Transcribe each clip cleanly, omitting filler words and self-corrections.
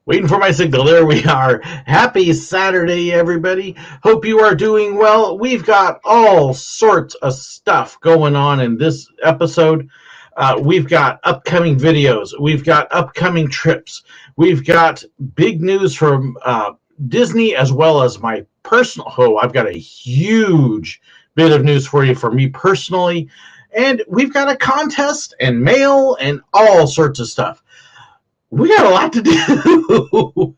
Waiting for my signal. There we are. Happy Saturday, everybody. Hope you are doing well. We've got all sorts of stuff going on in this episode. We've got upcoming videos. We've got upcoming trips. We've got big news from Disney as well as my personal. Oh, I've got a huge bit of news for you for me personally. And we've got a contest and mail and all sorts of stuff. We got a lot to do.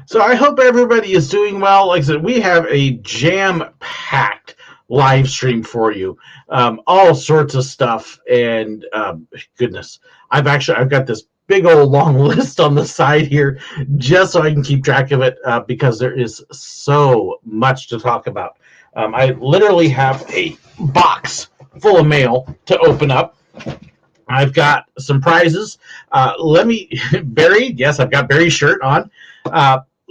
So I hope everybody is doing well. Like I said, we have a jam-packed live stream for you. All sorts of stuff. And goodness, I've got this big old long list on the side here just so I can keep track of it because there is so much to talk about. I literally have a box full of mail to open up. I've got some prizes. Barry, yes, I've got Barry's shirt on.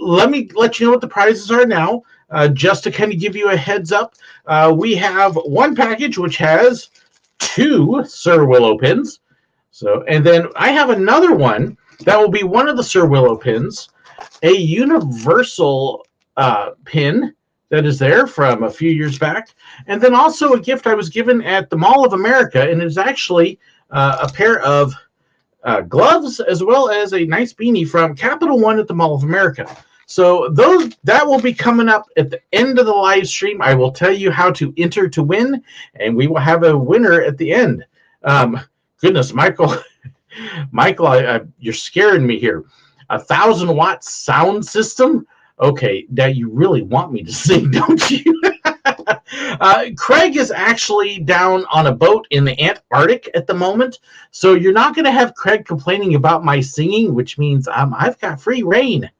Let me let you know what the prizes are now, just to kind of give you a heads up. We have one package which has 2 SirWillow pins. So, and then I have another one that will be one of the SirWillow pins, a universal pin that is there from a few years back, and then also a gift I was given at the Mall of America, and it's actually a pair of gloves as well as a nice beanie from Capital One at the Mall of America. So that will be coming up at the end of the live stream. I will tell you how to enter to win, and we will have a winner at the end. Goodness, Michael, you're scaring me here. 1,000-watt sound system? Okay, now you really want me to sing, don't you? Craig is actually down on a boat in the Antarctic at the moment, so you're not going to have Craig complaining about my singing, which means I've got free reign.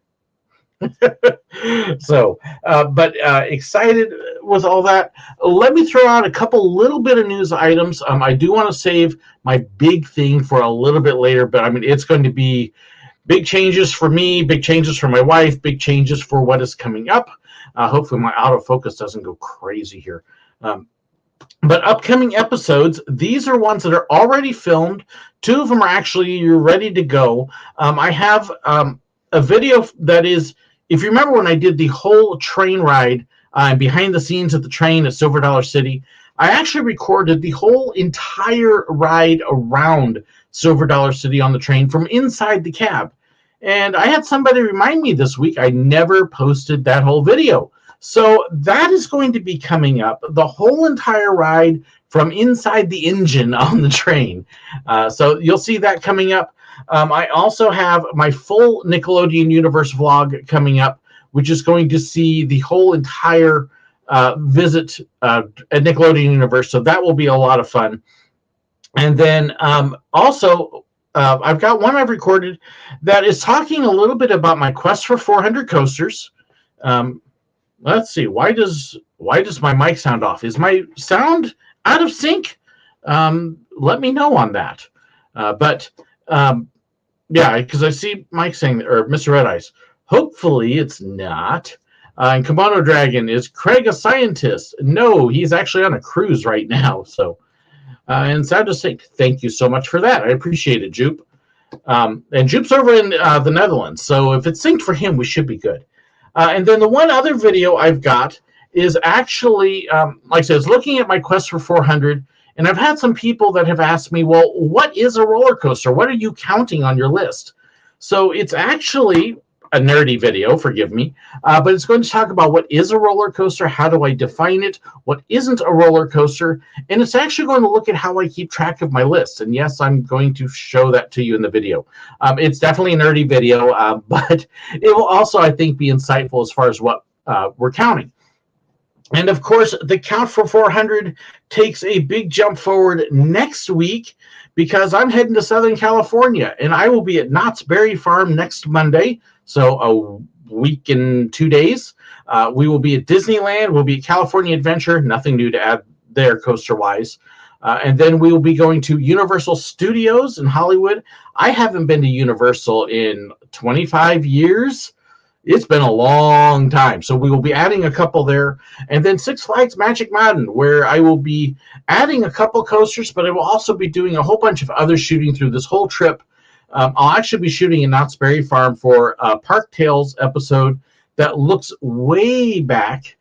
So, but excited with all that. Let me throw out a couple little bit of news items. I do want to save my big thing for a little bit later, but I mean, it's going to be big changes for me, big changes for my wife, big changes for what is coming up. Hopefully my autofocus doesn't go crazy here. But upcoming episodes, these are ones that are already filmed. 2 of them are actually ready to go. I have a video that is, if you remember when I did the whole train ride behind the scenes at the train at Silver Dollar City, I actually recorded the whole entire ride around Silver Dollar City on the train from inside the cab. And I had somebody remind me this week I never posted that whole video. So that is going to be coming up, the whole entire ride from inside the engine on the train. So you'll see that coming up. I also have my full Nickelodeon Universe vlog coming up, which is going to see the whole entire visit at Nickelodeon Universe. So that will be a lot of fun. And then also, I've got one I've recorded that is talking a little bit about my quest for 400 coasters. Let's see. Why does my mic sound off? Is my sound out of sync? Let me know on that. Yeah, because I see Mike saying, or Mr. Red Eyes. Hopefully it's not. And Kimono Dragon, is Craig a scientist? No, he's actually on a cruise right now. So, and Sound to Sync, thank you so much for that. I appreciate it, Jupe. And Jupe's over in the Netherlands, so if it's synced for him, we should be good. And then the one other video I've got is actually, like I said, it's looking at my quest for 400. And I've had some people that have asked me, well, what is a roller coaster? What are you counting on your list? So it's actually a nerdy video, forgive me, but it's going to talk about what is a roller coaster, how do I define it, what isn't a roller coaster, and it's actually going to look at how I keep track of my list. And yes, I'm going to show that to you in the video. It's definitely a nerdy video, but it will also, I think, be insightful as far as what we're counting. And of course, the count for 400 takes a big jump forward next week because I'm heading to Southern California and I will be at Knott's Berry Farm next Monday. So a week and 2 days. We will be at Disneyland. We'll be at California Adventure. Nothing new to add there coaster-wise. And then we will be going to Universal Studios in Hollywood. I haven't been to Universal in 25 years. It's been a long time. So we will be adding a couple there. And then Six Flags Magic Mountain, where I will be adding a couple coasters, but I will also be doing a whole bunch of other shooting through this whole trip. I'll actually be shooting in Knott's Berry Farm for a Park Tales episode that looks way back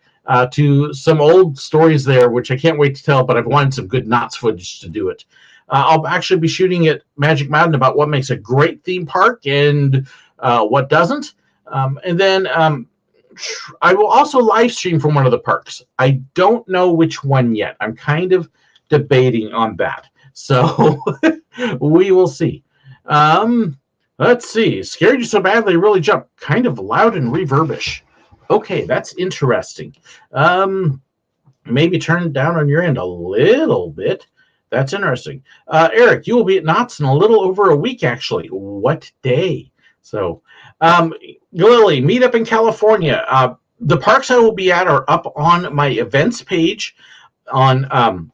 to some old stories there, which I can't wait to tell, but I've wanted some good Knott's footage to do it. I'll actually be shooting at Magic Mountain about what makes a great theme park and what doesn't. And then I will also live stream from one of the parks. I don't know which one yet. I'm kind of debating on that. So we will see. Let's see. Scared you so badly, really jumped. Kind of loud and reverbish. Okay, that's interesting. Maybe turn it down on your end a little bit. That's interesting. Eric, you will be at Knott's in a little over a week, actually. What day? So, Lily, meet up in California. The parks I will be at are up on my events page on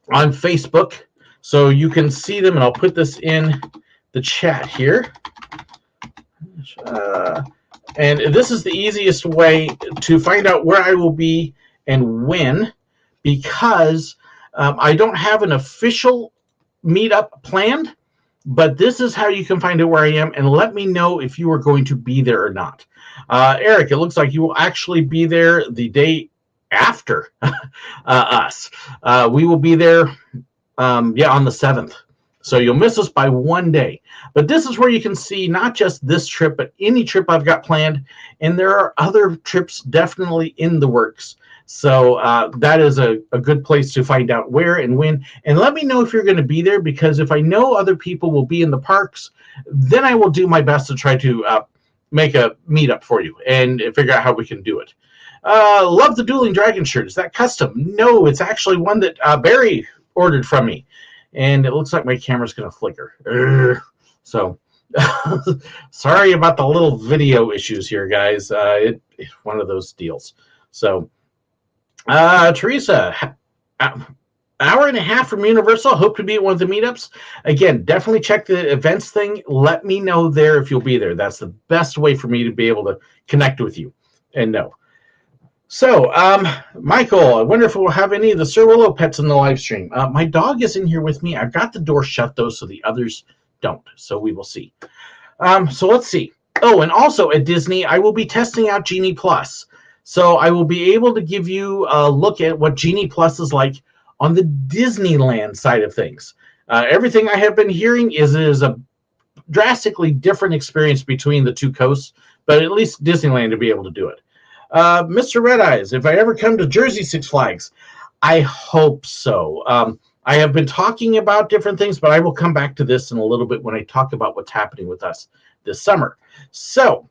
Facebook, so you can see them, and I'll put this in the chat here. And this is the easiest way to find out where I will be and when, because I don't have an official meetup planned, but this is how you can find out where I am, and let me know if you are going to be there or not. Eric, it looks like you will actually be there the day after us. We will be there, on the 7th. So you'll miss us by one day. But this is where you can see not just this trip, but any trip I've got planned. And there are other trips definitely in the works. So that is a good place to find out where and when. And let me know if you're going to be there, because if I know other people will be in the parks, then I will do my best to try to make a meetup for you and figure out how we can do it. Love the Dueling Dragon shirt. Is that custom? No, it's actually one that Barry ordered from me. And it looks like my camera's going to flicker. So sorry about the little video issues here, guys. It's one of those deals. So Teresa, hour and a half from Universal. Hope to be at one of the meetups. Again, definitely check the events thing. Let me know there if you'll be there. That's the best way for me to be able to connect with you and know. So, Michael, I wonder if we'll have any of the SirWillow pets in the live stream. My dog is in here with me. I've got the door shut, though, so the others don't. So we will see. So let's see. Oh, and also at Disney, I will be testing out Genie Plus. So I will be able to give you a look at what Genie Plus is like on the Disneyland side of things. Everything I have been hearing is a drastically different experience between the two coasts, but at least Disneyland to be able to do it. Mr. Red Eyes, if I ever come to Jersey Six Flags, I hope so. I have been talking about different things, but I will come back to this in a little bit when I talk about what's happening with us this summer. So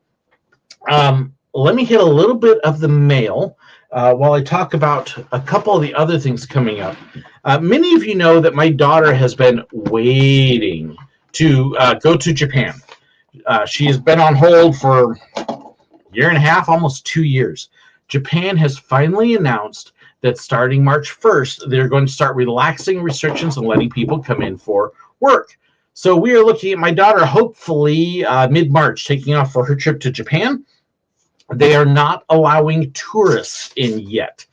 let me hit a little bit of the mail while I talk about a couple of the other things coming up. Many of you know that my daughter has been waiting to go to Japan. She has been on hold for year and a half, almost 2 years. Japan has finally announced that starting March 1st, they're going to start relaxing restrictions and letting people come in for work. So we are looking at my daughter, hopefully mid-March, taking off for her trip to Japan. They are not allowing tourists in yet.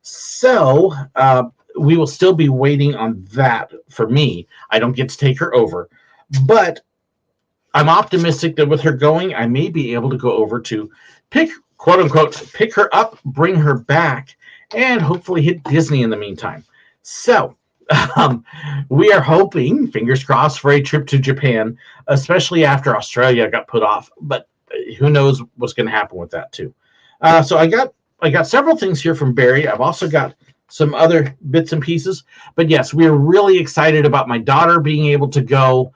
So we will still be waiting on that for me. I don't get to take her over. But I'm optimistic that with her going, I may be able to go over to pick, quote unquote, pick her up, bring her back, and hopefully hit Disney in the meantime. So we are hoping, fingers crossed, for a trip to Japan, especially after Australia got put off. But who knows what's going to happen with that too. So I got several things here from Barry. I've also got some other bits and pieces. But yes, we're really excited about my daughter being able to go.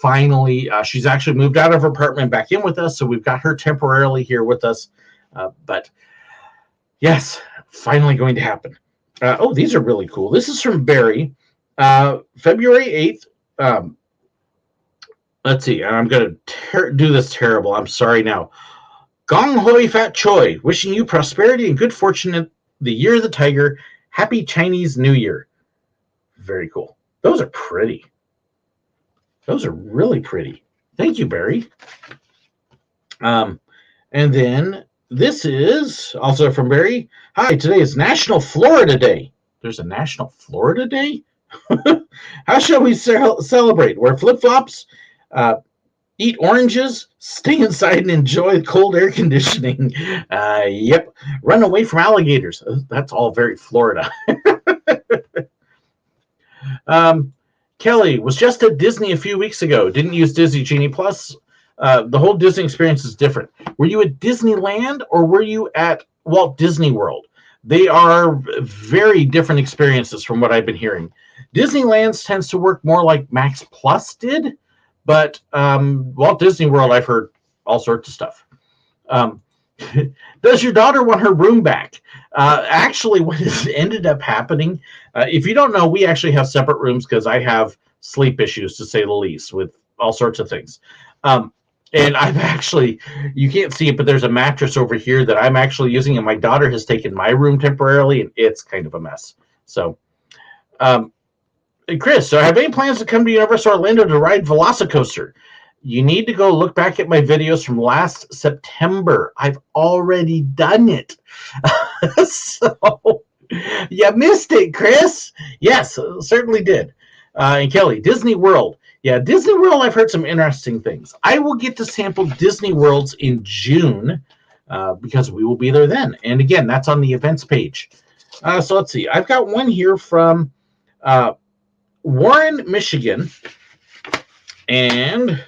Finally, she's actually moved out of her apartment back in with us, so we've got her temporarily here with us. But yes, finally going to happen. Oh, these are really cool. This is from Barry, February 8th. Let's see. I'm going to do this terrible. I'm sorry now. Gong hoi fat choi. Wishing you prosperity and good fortune in the year of the tiger. Happy Chinese New Year. Very cool. Those are pretty. Those are really pretty. Thank you, Barry. And then this is also from Barry. Hi, today is National Florida Day. There's a National Florida Day? How shall we celebrate? Wear flip-flops, eat oranges, stay inside and enjoy cold air conditioning. Yep. Run away from alligators. That's all very Florida. Kelly was just at Disney a few weeks ago. Didn't use Disney Genie Plus. The whole Disney experience is different. Were you at Disneyland or were you at Walt Disney World? They are very different experiences from what I've been hearing. Disneyland tends to work more like Max Plus did, but Walt Disney World, I've heard all sorts of stuff. Does your daughter want her room back? Actually, what has ended up happening, if you don't know, we actually have separate rooms because I have sleep issues, to say the least, with all sorts of things. And I've actually, you can't see it, but there's a mattress over here that I'm actually using, and my daughter has taken my room temporarily, and it's kind of a mess. So, Chris, so I have any plans to come to Universal Orlando to ride Velocicoaster? You need to go look back at my videos from last September. I've already done it. So, you missed it, Chris. Yes, certainly did. And Kelly, Disney World. Yeah, Disney World, I've heard some interesting things. I will get to sample Disney Worlds in June because we will be there then. And again, that's on the events page. So let's see. I've got one here from Warren, Michigan. And,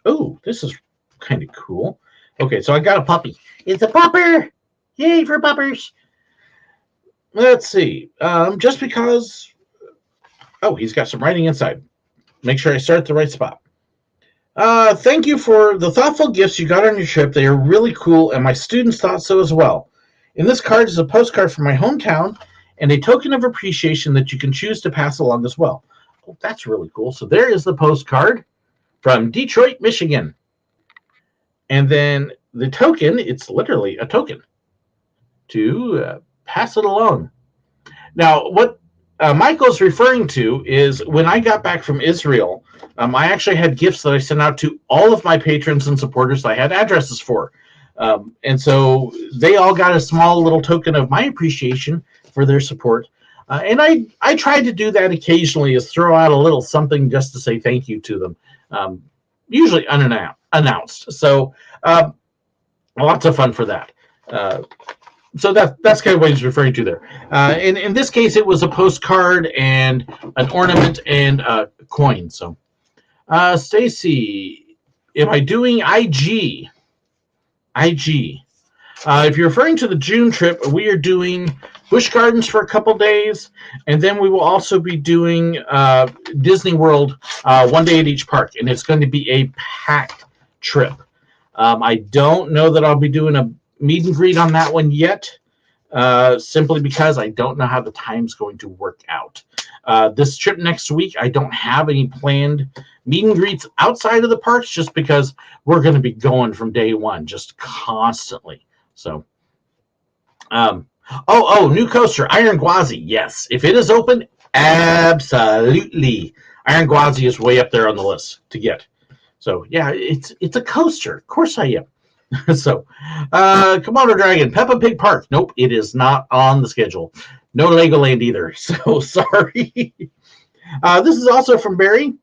oh, this is kind of cool. Okay, so I got a puppy. It's a pupper. Yay for puppers. Let's see. Just because... Oh, he's got some writing inside. Make sure I start at the right spot. Thank you for the thoughtful gifts you got on your trip. They are really cool, and my students thought so as well. In this card is a postcard from my hometown and a token of appreciation that you can choose to pass along as well. Oh, that's really cool. So there is the postcard from Detroit, Michigan. And then the token, it's literally a token to pass it along. Now, what Michael's referring to is when I got back from Israel, I actually had gifts that I sent out to all of my patrons and supporters that I had addresses for. And so they all got a small little token of my appreciation for their support. And I tried to do that occasionally, is throw out a little something just to say thank you to them, usually unannounced. So lots of fun for that. So that's kind of what he's referring to there. In this case, it was a postcard and an ornament and a coin. So, Stacy, am I doing IG? IG. If you're referring to the June trip, we are doing Busch Gardens for a couple days, and then we will also be doing Disney World one day at each park, and it's going to be a packed trip. I don't know that I'll be doing a meet and greet on that one yet, simply because I don't know how the time's going to work out. This trip next week, I don't have any planned meet and greets outside of the parks, just because we're going to be going from day one, just constantly. So, new coaster, Iron Gwazi. Yes, if it is open, absolutely. Iron Gwazi is way up there on the list to get. So yeah, it's a coaster. Of course I am. So, Komodo Dragon, Peppa Pig Park. Nope, it is not on the schedule. No Legoland either. So sorry. This is also from Barry.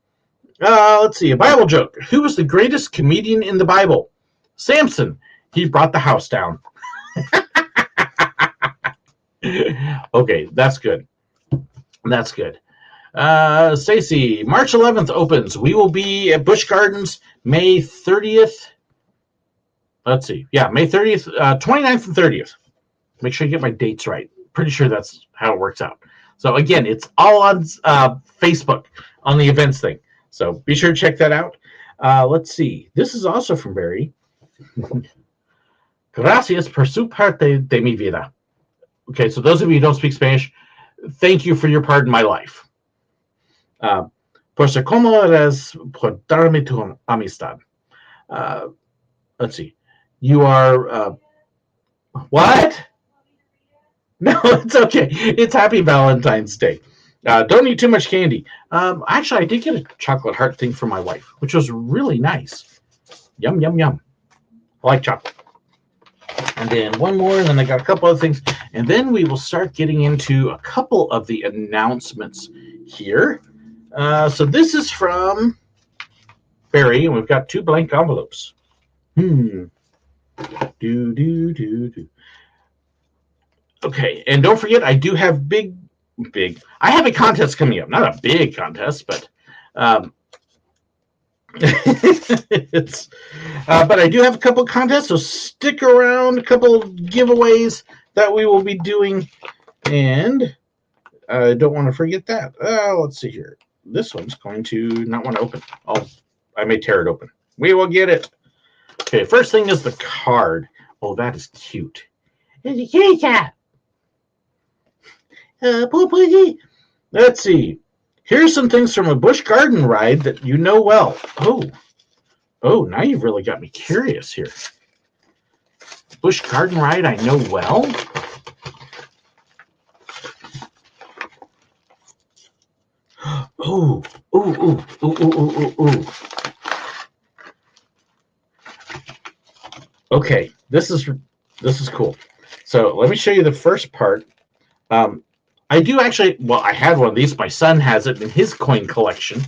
Let's see, a Bible joke. Who was the greatest comedian in the Bible? Samson. He brought the house down. Okay, that's good. That's good. Stacy, March 11th opens. We will be at Busch Gardens May 30th. Let's see. Yeah, May 30th, 29th and 30th. Make sure you get my dates right. Pretty sure that's how it works out. So, again, it's all on Facebook on the events thing. So, be sure to check that out. Let's see. This is also from Barry. Gracias por su parte de mi vida. Okay, so those of you who don't speak Spanish, thank you for your part in my life. Por ser como eres, por darme tu amistad. Let's see. You are, what? No, it's okay. It's Happy Valentine's Day. Don't eat too much candy. Actually, I did get a chocolate heart thing for my wife, which was really nice. Yum, yum, yum. I like chocolate. And then one more, and then I got a couple other things. And then we will start getting into a couple of the announcements here. So this is from Barry, and we've got 2 blank envelopes. Okay, and don't forget, I do have I have a contest coming up. Not a big contest, but it's but I do have a couple of contests, so stick around. A couple of giveaways that we will be doing, and I don't want to forget that. Let's see here. This one's going to not want to open. Oh, I may tear it open. We will get it. Okay, first thing is the card. Oh, that is cute. It's a kitty cat. Let's see. Here's some things from a Busch Garden ride that you know well. Oh, now you've really got me curious here. Busch Garden ride I know well? Ooh. Okay, this is cool. So let me show you the first part. I do actually, well, I had one of these. My son has it in his coin collection.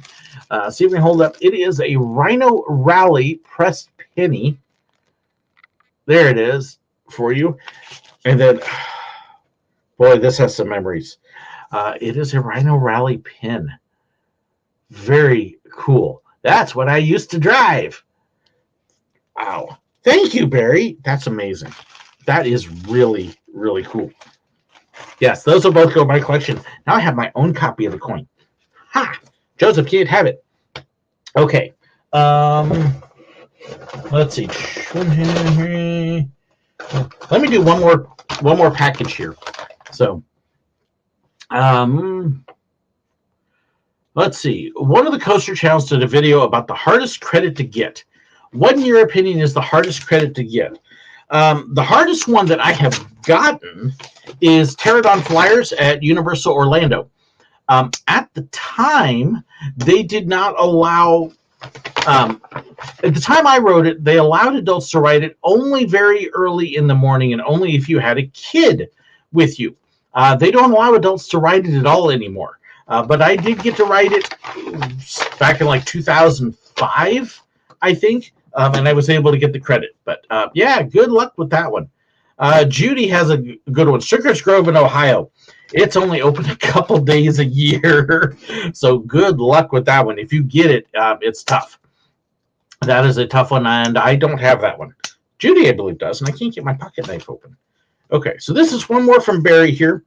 See if we can hold up. It is a Rhino Rally pressed penny. There it is for you. And then, boy, this has some memories. It is a Rhino Rally pin. Very cool. That's what I used to drive. Wow. Thank you, Barry. That's amazing. That is really, really cool. Yes, those will both go in my collection. Now I have my own copy of the coin. Ha! Joseph can't have it. Okay. Let's see. Let me do one more package here. So, let's see. One of the coaster channels did a video about the hardest credit to get. What, in your opinion, is the hardest credit to get? The hardest one that I have gotten is Pterodon Flyers at Universal Orlando. At the time, they did not allow, at the time I wrote it, they allowed adults to ride it only very early in the morning and only if you had a kid with you. They don't allow adults to ride it at all anymore. But I did get to ride it back in like 2005, I think. And I was able to get the credit. But yeah, good luck with that one. Judy has a good one. Sugar's Grove in Ohio. It's only open a couple days a year. So good luck with that one. If you get it, it's tough. That is a tough one, and I don't have that one. Judy, I believe, does, and I can't get my pocket knife open. Okay, so this is one more from Barry here.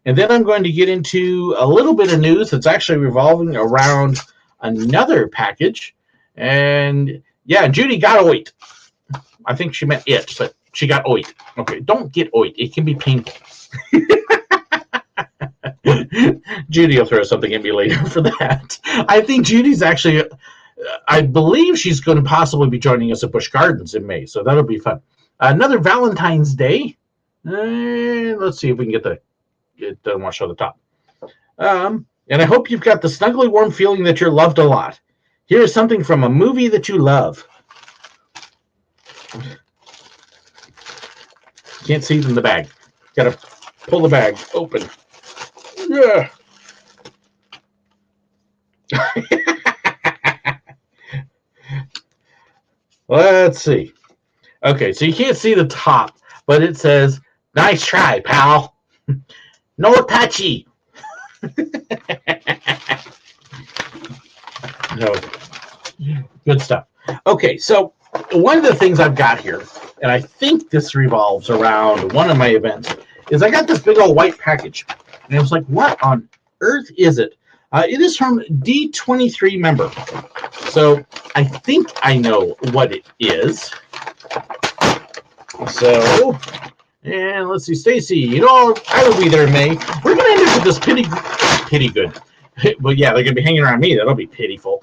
And then I'm going to get into a little bit of news that's actually revolving around another package. And yeah, Judy got oit. I think she meant it, but she got oit. Okay, don't get oit. It can be painful. Judy will throw something at me later for that. I think Judy's actually, I believe she's going to possibly be joining us at Busch Gardens in May, so that'll be fun. Another Valentine's Day. Let's see if we can get it doesn't want to show the top. And I hope you've got the snuggly warm feeling that you're loved a lot. Here's something from a movie that you love. Can't see it in the bag. Got to pull the bag open. Yeah. Let's see. Okay, so you can't see the top, but it says, "Nice try, pal." No touchy. No. Good stuff. Okay, so one of the things I've got here, and I think this revolves around one of my events, is I got this big old white package. And I was like, what on earth is it? It is from D23 member. So I think I know what it is. So, and let's see, Stacy, you know, I will be there in May. We're going to end up with this pity good. Well, yeah, they're going to be hanging around me. That'll be pitiful.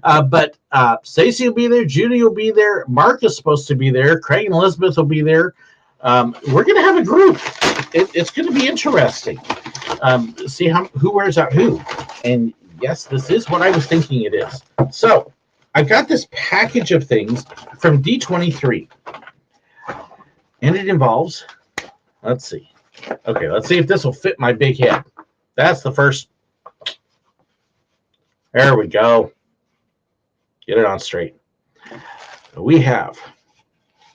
But Stacy will be there. Judy will be there. Mark is supposed to be there. Craig and Elizabeth will be there. We're going to have a group. It's going to be interesting. See who wears out who. And yes, this is what I was thinking it is. So I got this package of things from D23. And it involves, let's see. Okay, let's see if this will fit my big head. That's the first. There we go. Get it on straight. We have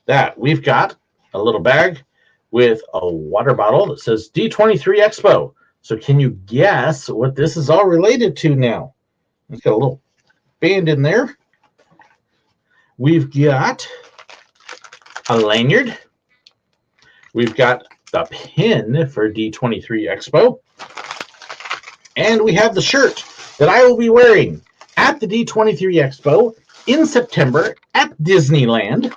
that. We've got a little bag with a water bottle that says D23 Expo. So can you guess what this is all related to now? It's got a little band in there. We've got a lanyard. We've got the pin for D23 Expo. And we have the shirt that I will be wearing at the D23 Expo in September at Disneyland.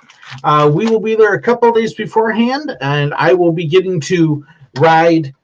We will be there a couple of days beforehand, and I will be getting to ride.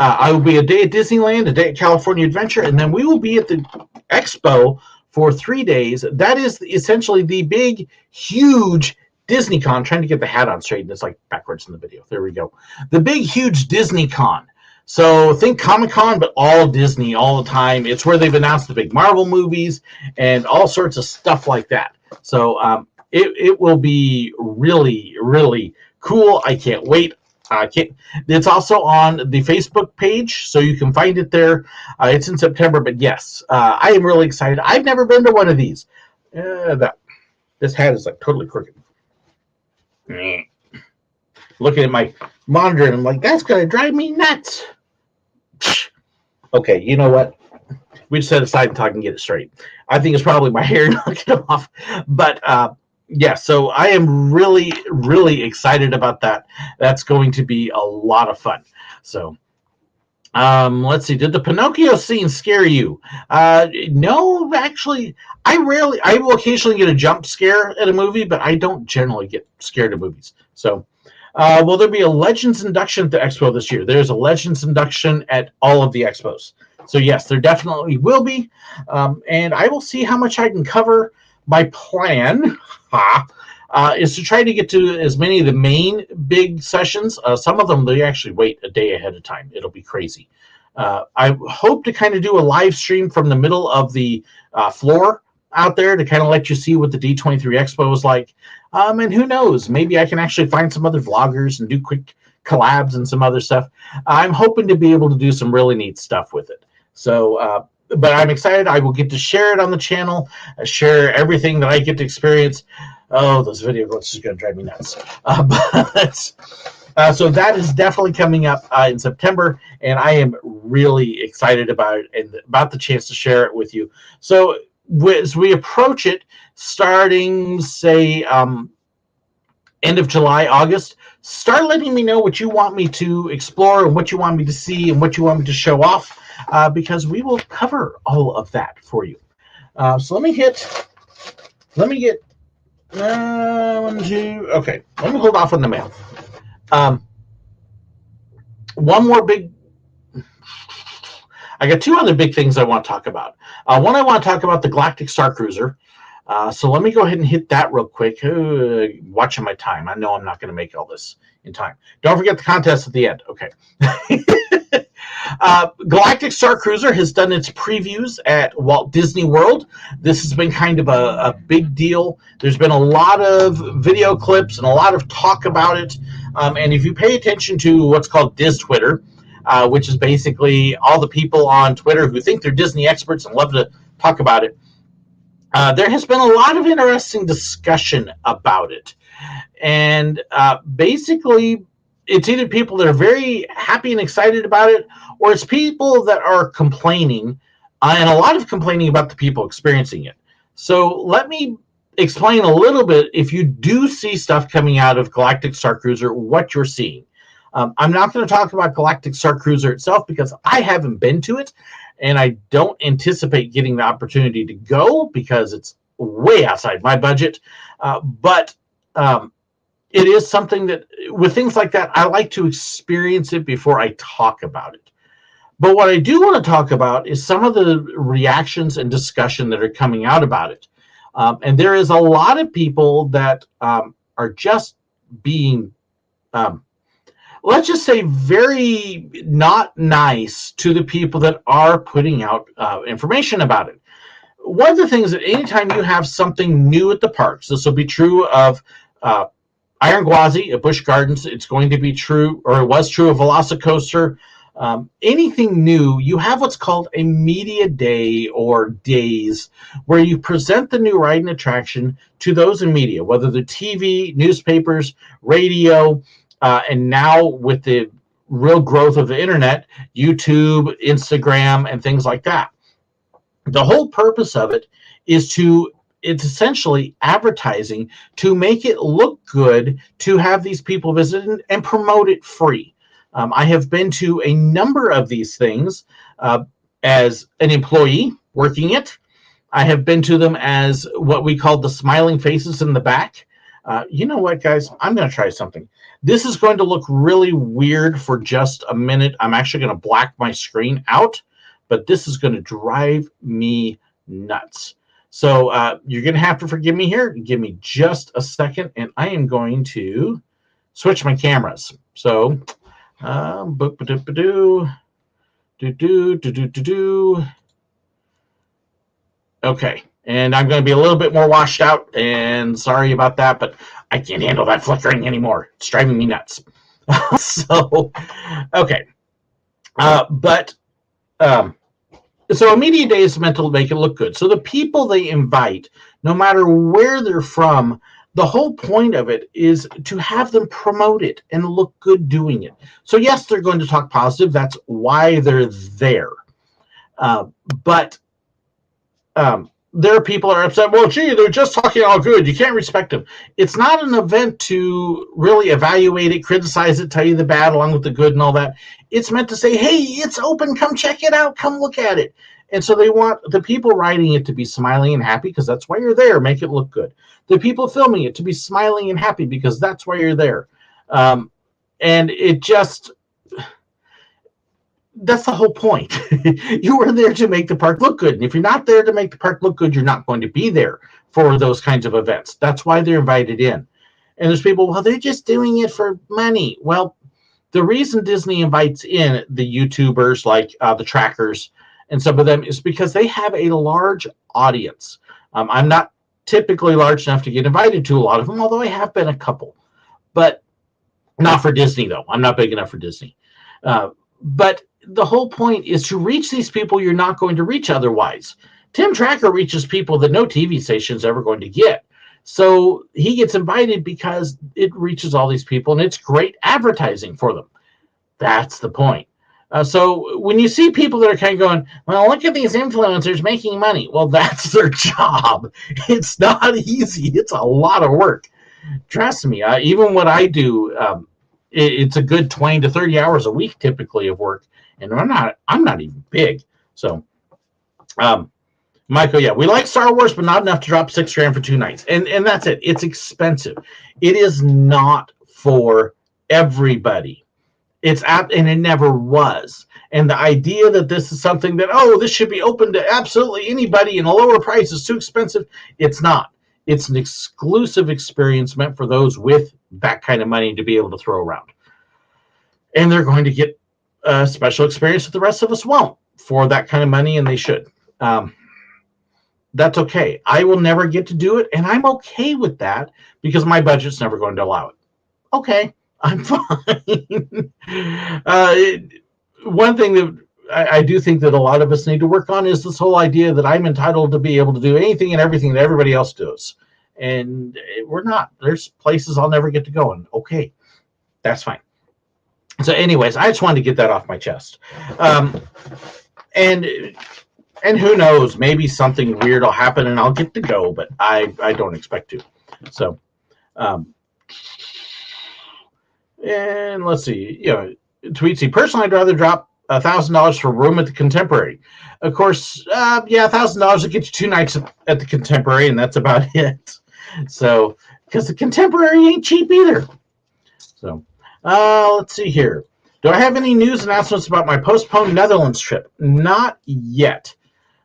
I will be a day at Disneyland, a day at California Adventure, and then we will be at the Expo for 3 days. That is essentially the big, huge DisneyCon. Trying to get the hat on straight, and it's like backwards in the video. There we go. The big, huge DisneyCon. So think Comic-Con, but all Disney all the time. It's where they've announced the big Marvel movies and all sorts of stuff like that. So it will be really, really cool. I can't wait. It's also on the Facebook page, so you can find it there. It's in September, but yes, I am really excited. I've never been to one of these. This hat is like totally crooked. Looking at my monitor, and I'm like, that's going to drive me nuts. Okay, you know what? We just set aside and talk and get it straight. I think it's probably my hair knocking off. But yeah, so I am really, really excited about that. That's going to be a lot of fun. So let's see. Did the Pinocchio scene scare you? No, actually, I will occasionally get a jump scare at a movie, but I don't generally get scared of movies. So will there be a Legends induction at the Expo this year? There's a Legends induction at all of the Expos. So yes, there definitely will be. And I will see how much I can cover. My plan is to try to get to as many of the main big sessions. Some of them, they actually wait a day ahead of time. It'll be crazy. I hope to kind of do a live stream from the middle of the floor out there to kind of let you see what the D23 Expo is like. And who knows, maybe I can actually find some other vloggers and do quick collabs and some other stuff. I'm hoping to be able to do some really neat stuff with it. So, but I'm excited. I will get to share it on the channel, share everything that I get to experience. Oh, those video glitches are going to drive me nuts. So that is definitely coming up in September, and I am really excited about it and about the chance to share it with you. So as we approach it, starting, say, end of July, August, start letting me know what you want me to explore and what you want me to see and what you want me to show off, because we will cover all of that for you. So let me get, okay, let me hold off on the mail. One more big, I got two other big things I want to talk about. One, I want to talk about the Galactic Starcruiser. So let me go ahead and hit that real quick. Watching my time. I know I'm not going to make all this in time. Don't forget the contest at the end. Okay. Galactic Starcruiser has done its previews at Walt Disney World. This has been kind of a big deal. There's been a lot of video clips and a lot of talk about it. And if you pay attention to what's called Diz Twitter, which is basically all the people on Twitter who think they're Disney experts and love to talk about it, there has been a lot of interesting discussion about it. And basically, it's either people that are very happy and excited about it, or it's people that are complaining, and a lot of complaining about the people experiencing it. So let me explain a little bit, if you do see stuff coming out of Galactic Starcruiser, what you're seeing. I'm not going to talk about Galactic Starcruiser itself because I haven't been to it, and I don't anticipate getting the opportunity to go because it's way outside my budget. But it is something that, with things like that, I like to experience it before I talk about it. But what I do want to talk about is some of the reactions and discussion that are coming out about it. And there is a lot of people that are just being, let's just say, very not nice to the people that are putting out information about it. One of the things that anytime you have something new at the parks, this will be true of Iron Gwazi at Busch Gardens. It's going to be true, or it was true of Velocicoaster. Anything new, you have what's called a media day or days, where you present the new ride and attraction to those in media, whether they're TV, newspapers, radio, and now with the real growth of the internet, YouTube, Instagram, and things like that. The whole purpose of it is it's essentially advertising to make it look good, to have these people visit and promote it free. I have been to a number of these things as an employee working it. I have been to them as what we call the smiling faces in the back. You know what, guys? I'm going to try something. This is going to look really weird for just a minute. I'm actually going to black my screen out, but this is going to drive me nuts. So you're going to have to forgive me here. Give me just a second, and I am going to switch my cameras. So, okay, and I'm going to be a little bit more washed out, and sorry about that, but I can't handle that flickering anymore. It's driving me nuts. So, okay. So a media day is meant to make it look good. So the people they invite, no matter where they're from, the whole point of it is to have them promote it and look good doing it. So yes, they're going to talk positive. That's why they're there. But there are people that are upset. Well, gee, they're just talking all good. You can't respect them. It's not an event to really evaluate it, criticize it, tell you the bad along with the good and all that. It's meant to say, hey, it's open. Come check it out. Come look at it. And so they want the people writing it to be smiling and happy because that's why you're there. Make it look good. The people filming it to be smiling and happy because that's why you're there. And it just... that's the whole point. You are there to make the park look good. And if you're not there to make the park look good, you're not going to be there for those kinds of events. That's why they're invited in. And there's people, well, they're just doing it for money. Well, the reason Disney invites in the YouTubers like the trackers and some of them is because they have a large audience. I'm not typically large enough to get invited to a lot of them, although I have been a couple. But not for Disney, though. I'm not big enough for Disney. But the whole point is to reach these people you're not going to reach otherwise. Tim Tracker reaches people that no TV station is ever going to get. So he gets invited because it reaches all these people, and it's great advertising for them. That's the point. So when you see people that are kind of going, well, look at these influencers making money. Well, that's their job. It's not easy. It's a lot of work. Trust me, even what I do, it's a good 20 to 30 hours a week typically of work. And I'm not even big. So, Michael, yeah, we like Star Wars, but not enough to drop $6,000 for 2 nights. And that's it. It's expensive. It is not for everybody. And it never was. And the idea that this is something that, this should be open to absolutely anybody and a lower price is too expensive. It's not. It's an exclusive experience meant for those with that kind of money to be able to throw around. And they're going to get a special experience that the rest of us won't for that kind of money, and they should. That's okay. I will never get to do it, and I'm okay with that because my budget's never going to allow it. Okay, I'm fine. One thing that I do think that a lot of us need to work on is this whole idea that I'm entitled to be able to do anything and everything that everybody else does. And we're not. There's places I'll never get to go, and okay, that's fine. So anyways, I just wanted to get that off my chest. And who knows, maybe something weird will happen and I'll get to go, but I don't expect to. So, and let's see, Tweetsy, personally, I'd rather drop $1,000 for room at the Contemporary. Of course, $1,000 will get you 2 nights at the Contemporary, and that's about it. So, because the Contemporary ain't cheap either. So, let's see here. Do I have any news announcements about my postponed Netherlands trip? Not yet.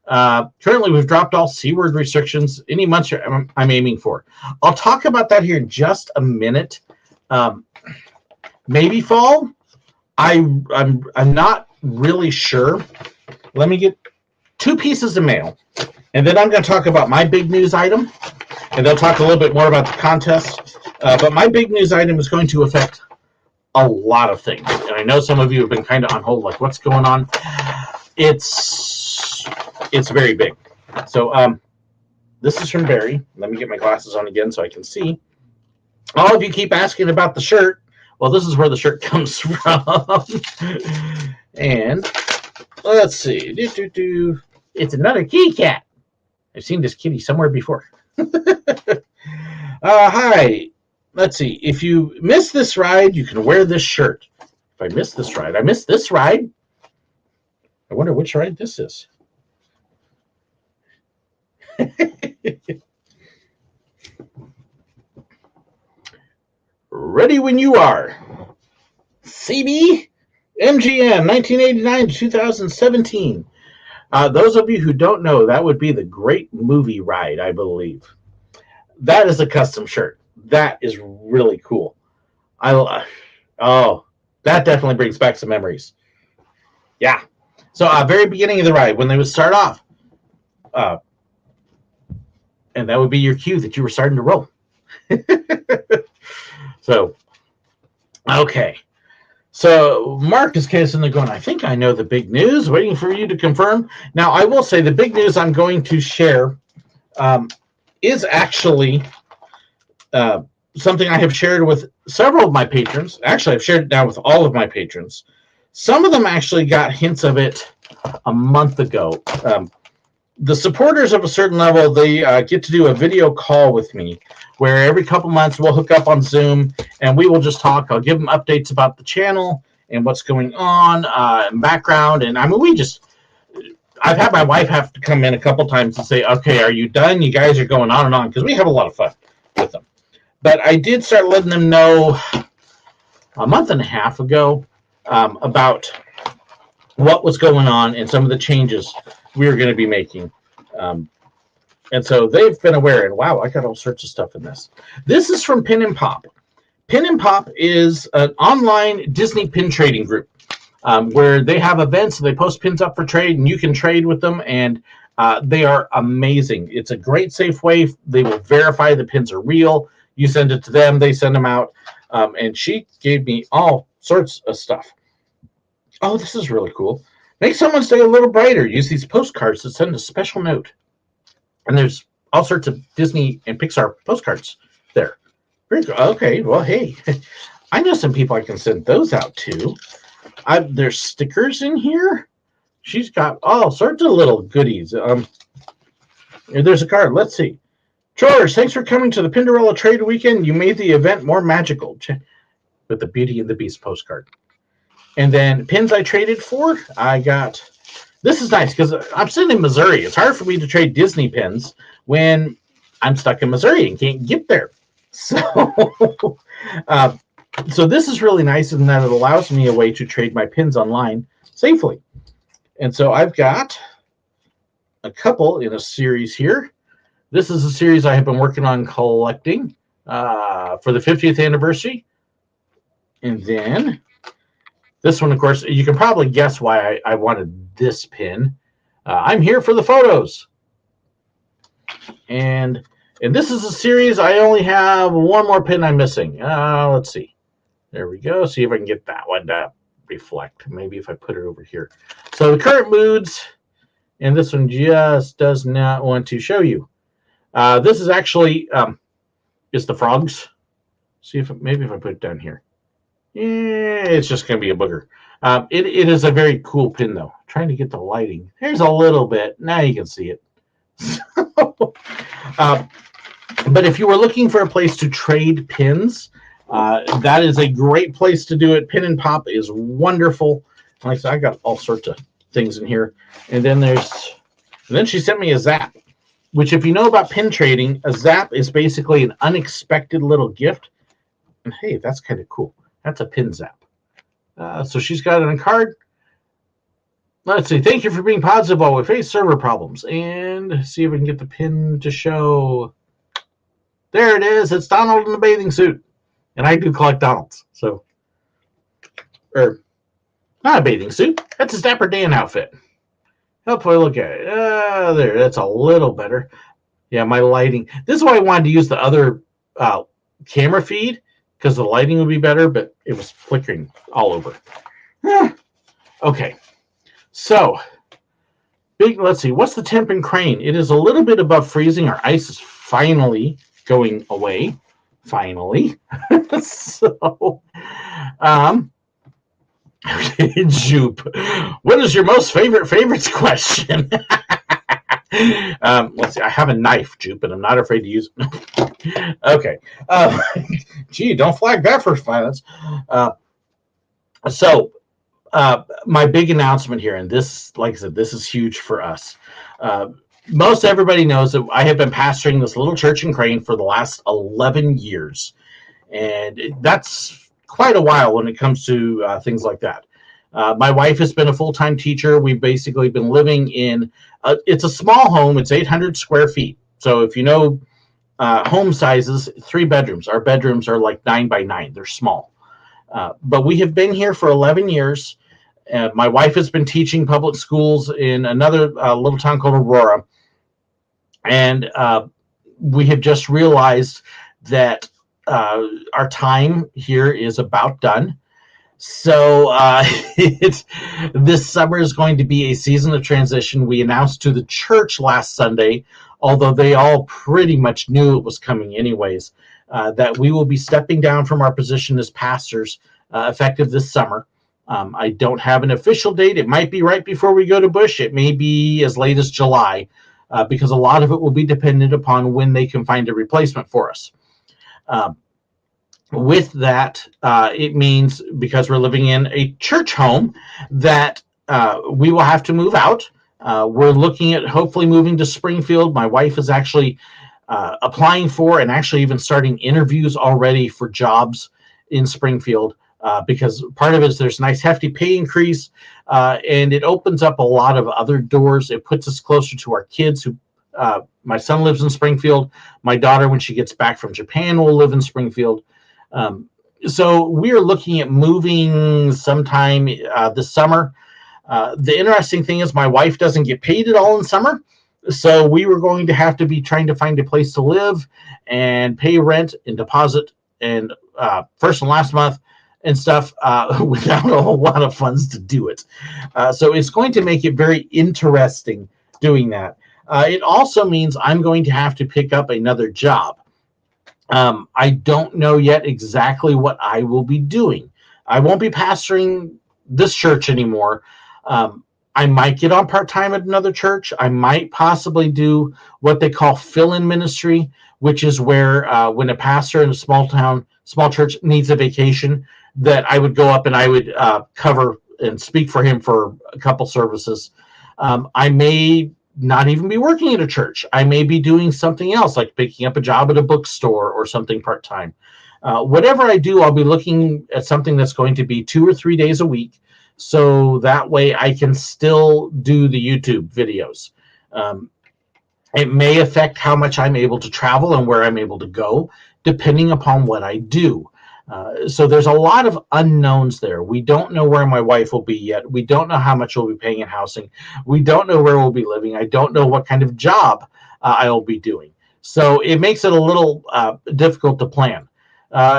Currently, we've dropped all C-word restrictions. Any months I'm aiming for. I'll talk about that here in just a minute. Maybe fall. I'm not really sure. Let me get 2 pieces of mail. And then I'm going to talk about my big news item, and they'll talk a little bit more about the contest. But my big news item is going to affect a lot of things. And I know some of you have been kind of on hold, like, what's going on? It's very big. So this is from Barry. Let me get my glasses on again so I can see. All of you keep asking about the shirt. Well, this is where the shirt comes from. And let's see. It's another kitty cat. I've seen this kitty somewhere before. Hi. Let's see. If you miss this ride, you can wear this shirt. If I miss this ride, I missed this ride. I wonder which ride this is. Ready when you are. CB MGM 1989 to 2017. Those of you who don't know, that would be the Great Movie Ride, I believe. That is a custom shirt. That is really cool. That definitely brings back some memories. Yeah. So, very beginning of the ride, when they would start off, and that would be your cue that you were starting to roll. So, okay. So, Mark is casing the going, I think I know the big news, waiting for you to confirm. Now, I will say the big news I'm going to share is actually something I have shared with several of my patrons. Actually, I've shared it now with all of my patrons. Some of them actually got hints of it a month ago. The supporters of a certain level, they get to do a video call with me where every couple months we'll hook up on Zoom and we will just talk. I'll give them updates about the channel and what's going on and background. And I mean, I've had my wife have to come in a couple times and say, okay, are you done? You guys are going on and on, because we have a lot of fun with them. But I did start letting them know a month and a half ago about what was going on and some of the changes we were going to be making. And so they've been aware, and wow, I got all sorts of stuff in this. This is from Pin and Pop. Pin and Pop is an online Disney pin trading group where they have events, they post pins up for trade, and you can trade with them, and they are amazing. It's a great, safe way. They will verify the pins are real. You send it to them, they send them out, and she gave me all sorts of stuff. Oh, this is really cool. Make someone's day a little brighter. Use these postcards to send a special note. And there's all sorts of Disney and Pixar postcards there. Very cool. Okay, well, hey, I know some people I can send those out to. There's stickers in here. She's got all sorts of little goodies. There's a card. Let's see. George, thanks for coming to the Pinderella Trade Weekend. You made the event more magical with the Beauty and the Beast postcard. And then pins I traded for, I got... This is nice because I'm sitting in Missouri. It's hard for me to trade Disney pins when I'm stuck in Missouri and can't get there. So, so this is really nice in that it allows me a way to trade my pins online safely. And so I've got a couple in a series here. This is a series I have been working on collecting for the 50th anniversary. And then this one, of course, you can probably guess why I wanted this pin. I'm here for the photos. And this is a series. I only have one more pin I'm missing. Let's see. There we go. See if I can get that one to reflect. Maybe if I put it over here. So the current moods, and this one just does not want to show you. This is actually is the frogs. See if maybe if I put it down here. Yeah, it's just going to be a booger. It is a very cool pin, though. I'm trying to get the lighting. There's a little bit. Now you can see it. But if you were looking for a place to trade pins, that is a great place to do it. Pin and Pop is wonderful. Like I said, I got all sorts of things in here. And then she sent me a Zap, which if you know about pin trading, a Zap is basically an unexpected little gift. And hey, that's kind of cool. That's a pin Zap. So she's got it on a card. Let's see. Thank you for being positive while we face server problems. And see if we can get the pin to show. There it is. It's Donald in the bathing suit. And I do collect Donalds. So, or not a bathing suit. That's his Dapper Dan outfit. Hopefully, look at it. There, that's a little better. Yeah, my lighting. This is why I wanted to use the other camera feed because the lighting would be better, but it was flickering all over. Okay, so let's see. What's the temp in Crane? It is a little bit above freezing. Our ice is finally going away. Finally. So, Jupe, what is your most favorites question? Let's see. I have a knife, Jupe, and I'm not afraid to use it. Okay. Gee, don't flag that for violence. So, my big announcement here, and this, like I said, this is huge for us. Most everybody knows that I have been pastoring this little church in Crane for the last 11 years. And that's quite a while when it comes to things like that. My wife has been a full-time teacher. We've basically been living in, it's a small home. It's 800 square feet. So if you know home sizes, 3 bedrooms. Our bedrooms are like 9 by 9. They're small. But we have been here for 11 years. My wife has been teaching public schools in another little town called Aurora. And we have just realized that our time here is about done. So this summer is going to be a season of transition. We announced to the church last Sunday, although they all pretty much knew it was coming anyways, that we will be stepping down from our position as pastors effective this summer. I don't have an official date. It might be right before we go to Busch. It may be as late as July, because a lot of it will be dependent upon when they can find a replacement for us. With that, it means, because we're living in a church home, that we will have to move out. We're looking at hopefully moving to Springfield. My wife is actually applying for and actually even starting interviews already for jobs in Springfield, because part of it is there's a nice hefty pay increase, and it opens up a lot of other doors. It puts us closer to our kids who my son lives in Springfield. My daughter, when she gets back from Japan, will live in Springfield. So we are looking at moving sometime this summer. The interesting thing is my wife doesn't get paid at all in summer. So we were going to have to be trying to find a place to live and pay rent and deposit and first and last month and stuff without a whole lot of funds to do it. So it's going to make it very interesting doing that. It also means I'm going to have to pick up another job. I don't know yet exactly what I will be doing. I won't be pastoring this church anymore. I might get on part-time at another church. I might possibly do what they call fill-in ministry, which is where when a pastor in a small church needs a vacation, that I would go up and I would cover and speak for him for a couple services. I may not even be working at a church. I may be doing something else, like picking up a job at a bookstore or something part-time. Whatever I do, I'll be looking at something that's going to be 2 or 3 days a week, so that way I can still do the YouTube videos. It may affect how much I'm able to travel and where I'm able to go, depending upon what I do. So there's a lot of unknowns there. We don't know where my wife will be yet. We don't know how much we'll be paying in housing. We don't know where we'll be living. I don't know what kind of job I'll be doing. So it makes it a little difficult to plan.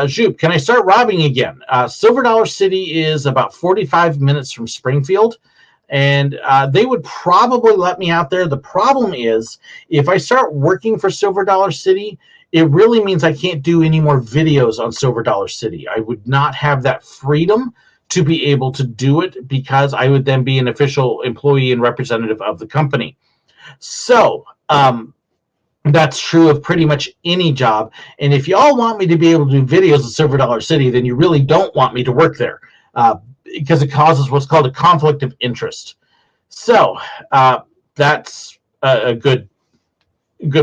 Jupe, can I start robbing again? Silver Dollar City is about 45 minutes from Springfield, and they would probably let me out there. The problem is, if I start working for Silver Dollar City, it really means I can't do any more videos on Silver Dollar City. I would not have that freedom to be able to do it, because I would then be an official employee and representative of the company. So that's true of pretty much any job. And if you all want me to be able to do videos at Silver Dollar City, then you really don't want me to work there, because it causes what's called a conflict of interest. So that's a good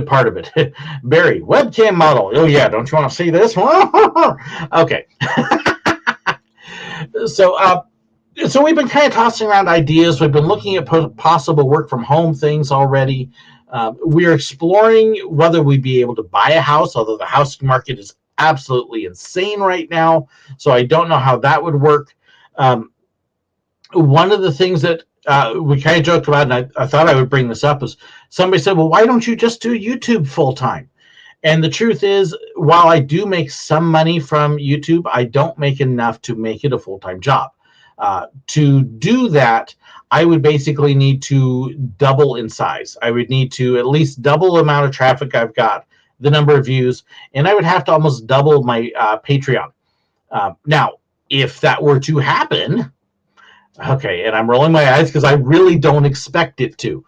part of it. Barry, webcam model. Oh yeah, don't you want to see this? Okay. So we've been kind of tossing around ideas. We've been looking at possible work from home things already. We're exploring whether we'd be able to buy a house, although the housing market is absolutely insane right now. So I don't know how that would work. One of the things that we kind of joked about it, and I thought I would bring this up, is somebody said, well, why don't you just do YouTube full time? And the truth is, while I do make some money from YouTube, I don't make enough to make it a full-time job. To do that, I would basically need to double in size. I would need to at least double the amount of traffic I've got, the number of views, and I would have to almost double my Patreon. Now, if that were to happen, okay, and I'm rolling my eyes because I really don't expect it to,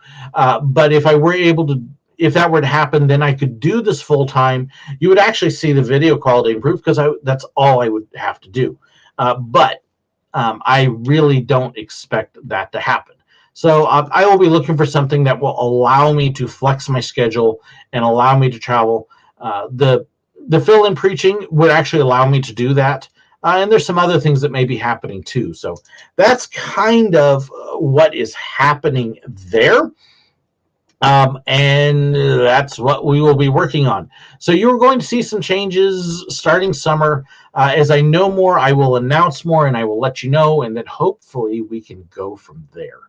but if I were able to, if that were to happen, then I could do this full time. You would actually see the video quality improve because that's all I would have to do. But I really don't expect that to happen. So I will be looking for something that will allow me to flex my schedule and allow me to travel. The fill-in preaching would actually allow me to do that. And there's some other things that may be happening too. So that's kind of what is happening there. And that's what we will be working on. So you're going to see some changes starting summer. As I know more, I will announce more and I will let you know, and then hopefully we can go from there.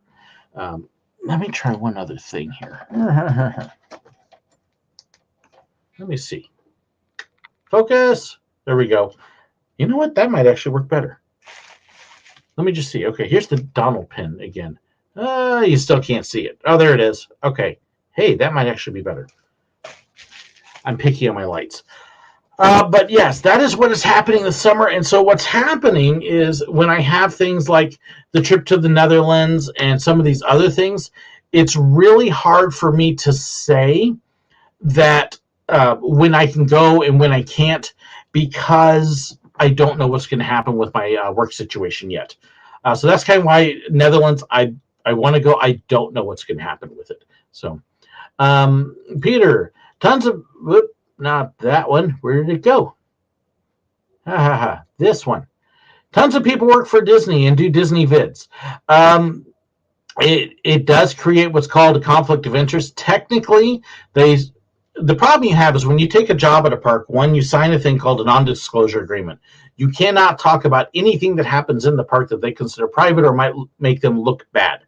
Let me try one other thing here. Let me see. Focus. There we go. You know what? That might actually work better. Let me just see. Okay, here's the Donald pin again. You still can't see it. Oh, there it is. Okay. Hey, that might actually be better. I'm picky on my lights. But yes, that is what is happening this summer. And so what's happening is when I have things like the trip to the Netherlands and some of these other things, it's really hard for me to say that when I can go and when I can't, because I don't know what's going to happen with my work situation yet. So that's kind of why Netherlands, I want to go. I don't know what's going to happen with it. So, Peter, tons of, not that one. Where did it go? This one. Tons of people work for Disney and do Disney vids. It does create what's called a conflict of interest. Technically, the problem you have is when you take a job at a park, one, you sign a thing called a non-disclosure agreement. You cannot talk about anything that happens in the park that they consider private or might make them look bad.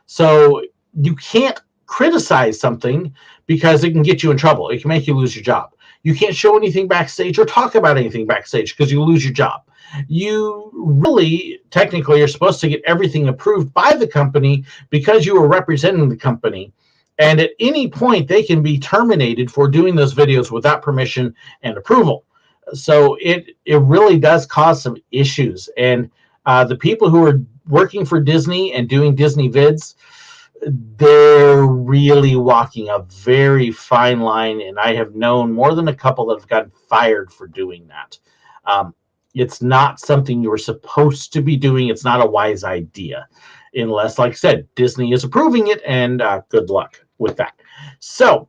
So you can't criticize something because it can get you in trouble. It can make you lose your job. You can't show anything backstage or talk about anything backstage because you lose your job. You really, technically, are supposed to get everything approved by the company because you are representing the company. And at any point, they can be terminated for doing those videos without permission and approval. So it really does cause some issues. And the people who are working for Disney and doing Disney vids, they're really walking a very fine line. And I have known more than a couple that have gotten fired for doing that. It's not something you were supposed to be doing. It's not a wise idea. Unless, like I said, Disney is approving it, and good luck with that. So,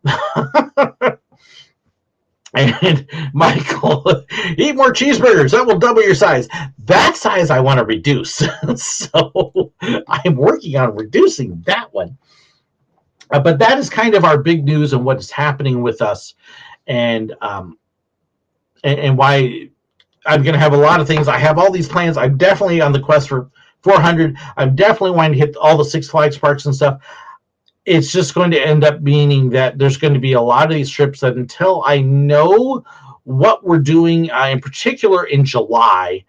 and Michael, eat more cheeseburgers. That will double your size. That size I want to reduce. So I'm working on reducing that one. But that is kind of our big news and what is happening with us, and why I'm going to have a lot of things. I have all these plans. I'm definitely on the quest for 400. I'm definitely wanting to hit all the Six Flags parks and stuff. It's just going to end up meaning that there's going to be a lot of these trips that until I know what we're doing, in particular in July,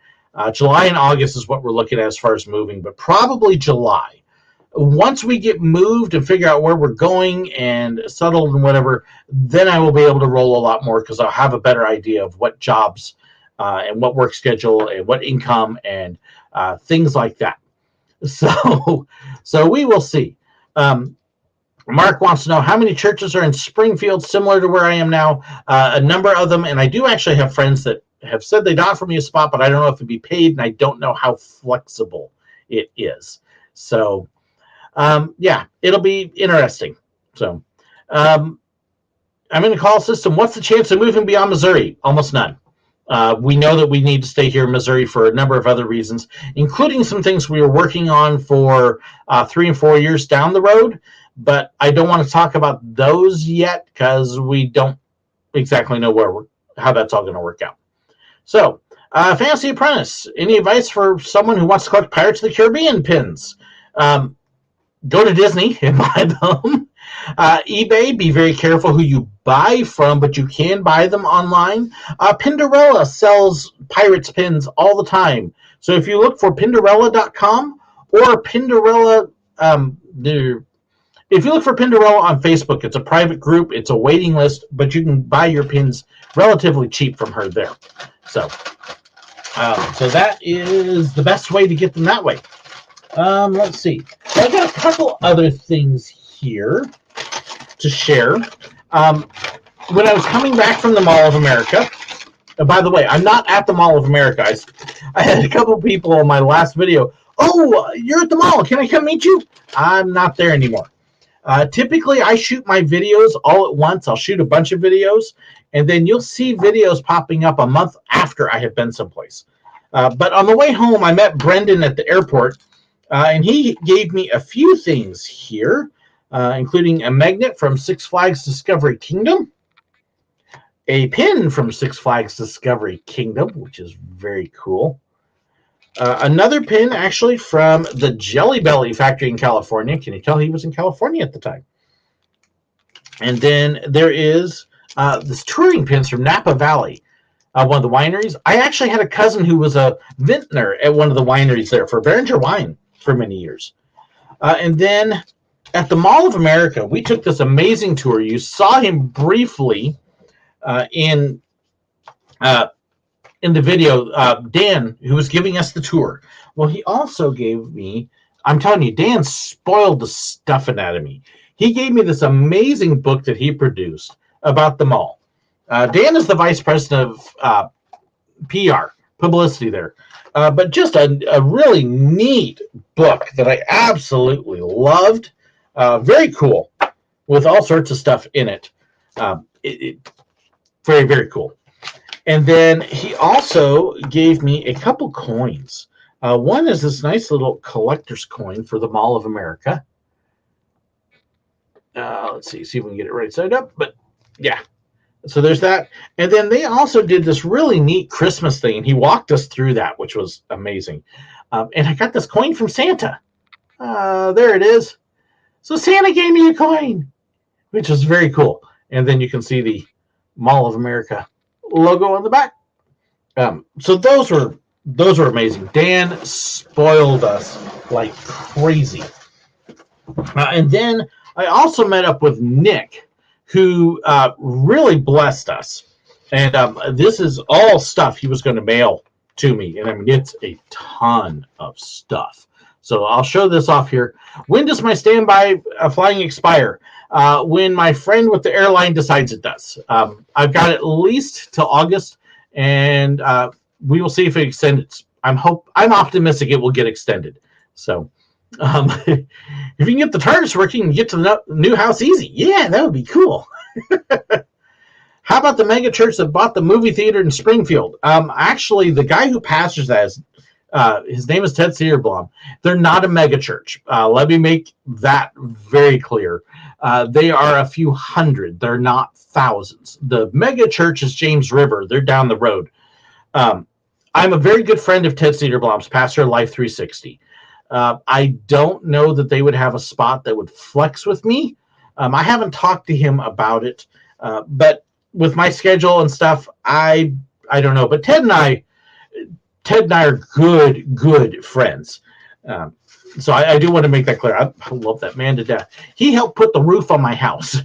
July and August is what we're looking at as far as moving, but probably July. Once we get moved and figure out where we're going and settled and whatever, then I will be able to roll a lot more because I'll have a better idea of what jobs and what work schedule and what income and things like that. So we will see. Mark wants to know how many churches are in Springfield, similar to where I am now. A number of them, and I do actually have friends that have said they'd offer me a spot, but I don't know if it'd be paid, and I don't know how flexible it is. So, yeah, it'll be interesting. So, I'm in the call system. What's the chance of moving beyond Missouri? Almost none. We know that we need to stay here in Missouri for a number of other reasons, including some things we were working on for 3 and 4 years down the road. But I don't want to talk about those yet because we don't exactly know how that's all going to work out. So, Fantasy Apprentice, any advice for someone who wants to collect Pirates of the Caribbean pins? go to Disney and buy them. eBay, be very careful who you buy from, but you can buy them online. Pinderella sells Pirates pins all the time. So if you look for Pinderella.com or Pinderella, if you look for Pinderella on Facebook, it's a private group, it's a waiting list, but you can buy your pins relatively cheap from her there. So that is the best way to get them that way. Let's see. I got a couple other things here to share. When I was coming back from the Mall of America, by the way, I'm not at the Mall of America. I had a couple people on my last video. Oh, you're at the mall. Can I come meet you? I'm not there anymore. Typically, I shoot my videos all at once. I'll shoot a bunch of videos, and then you'll see videos popping up a month after I have been someplace. But on the way home, I met Brendan at the airport, and he gave me a few things here, including a magnet from Six Flags Discovery Kingdom, a pin from Six Flags Discovery Kingdom, which is very cool. Another pin, actually, from the Jelly Belly factory in California. Can you tell he was in California at the time? And then there is this touring pins from Napa Valley, one of the wineries. I actually had a cousin who was a vintner at one of the wineries there for Beringer Wine for many years. And then at the Mall of America, we took this amazing tour. You saw him briefly in the video, Dan, who was giving us the tour. Well, he also gave me, I'm telling you, Dan spoiled the stuffing out of me. He gave me this amazing book that he produced about the mall. Dan is the vice president of PR, publicity there. But just a really neat book that I absolutely loved. Very cool, with all sorts of stuff in it. Very, very cool. And then he also gave me a couple coins. One is this nice little collector's coin for the Mall of America. Let's see if we can get it right side up. But yeah, so there's that. And then they also did this really neat Christmas thing. He walked us through that, which was amazing. And I got this coin from Santa. There it is. So Santa gave me a coin, which is very cool. And then you can see the Mall of America logo on the back. So those were amazing. Dan spoiled us like crazy. And then I also met up with Nick, who really blessed us. And this is all stuff he was going to mail to me. And I mean, it's a ton of stuff. So I'll show this off here. When does my standby flying expire? When my friend with the airline decides it does. I've got at least till August, and we will see if it extends. I'm optimistic it will get extended. So if you can get the TARDIS working and get to the new house easy, yeah, that would be cool. How about the mega church that bought the movie theater in Springfield? Actually, the guy who pastors that is, his name is Ted Cedarblom. They're not a mega church. Let me make that very clear. They are a few hundred. They're not thousands. The mega church is James River. They're down the road. I'm a very good friend of Ted Cedarblom's, pastor of Life 360. I don't know that they would have a spot that would flex with me. I haven't talked to him about it, but with my schedule and stuff, I don't know. But Ted and I are good friends. So I do want to make that clear. I love that man to death. He helped put the roof on my house.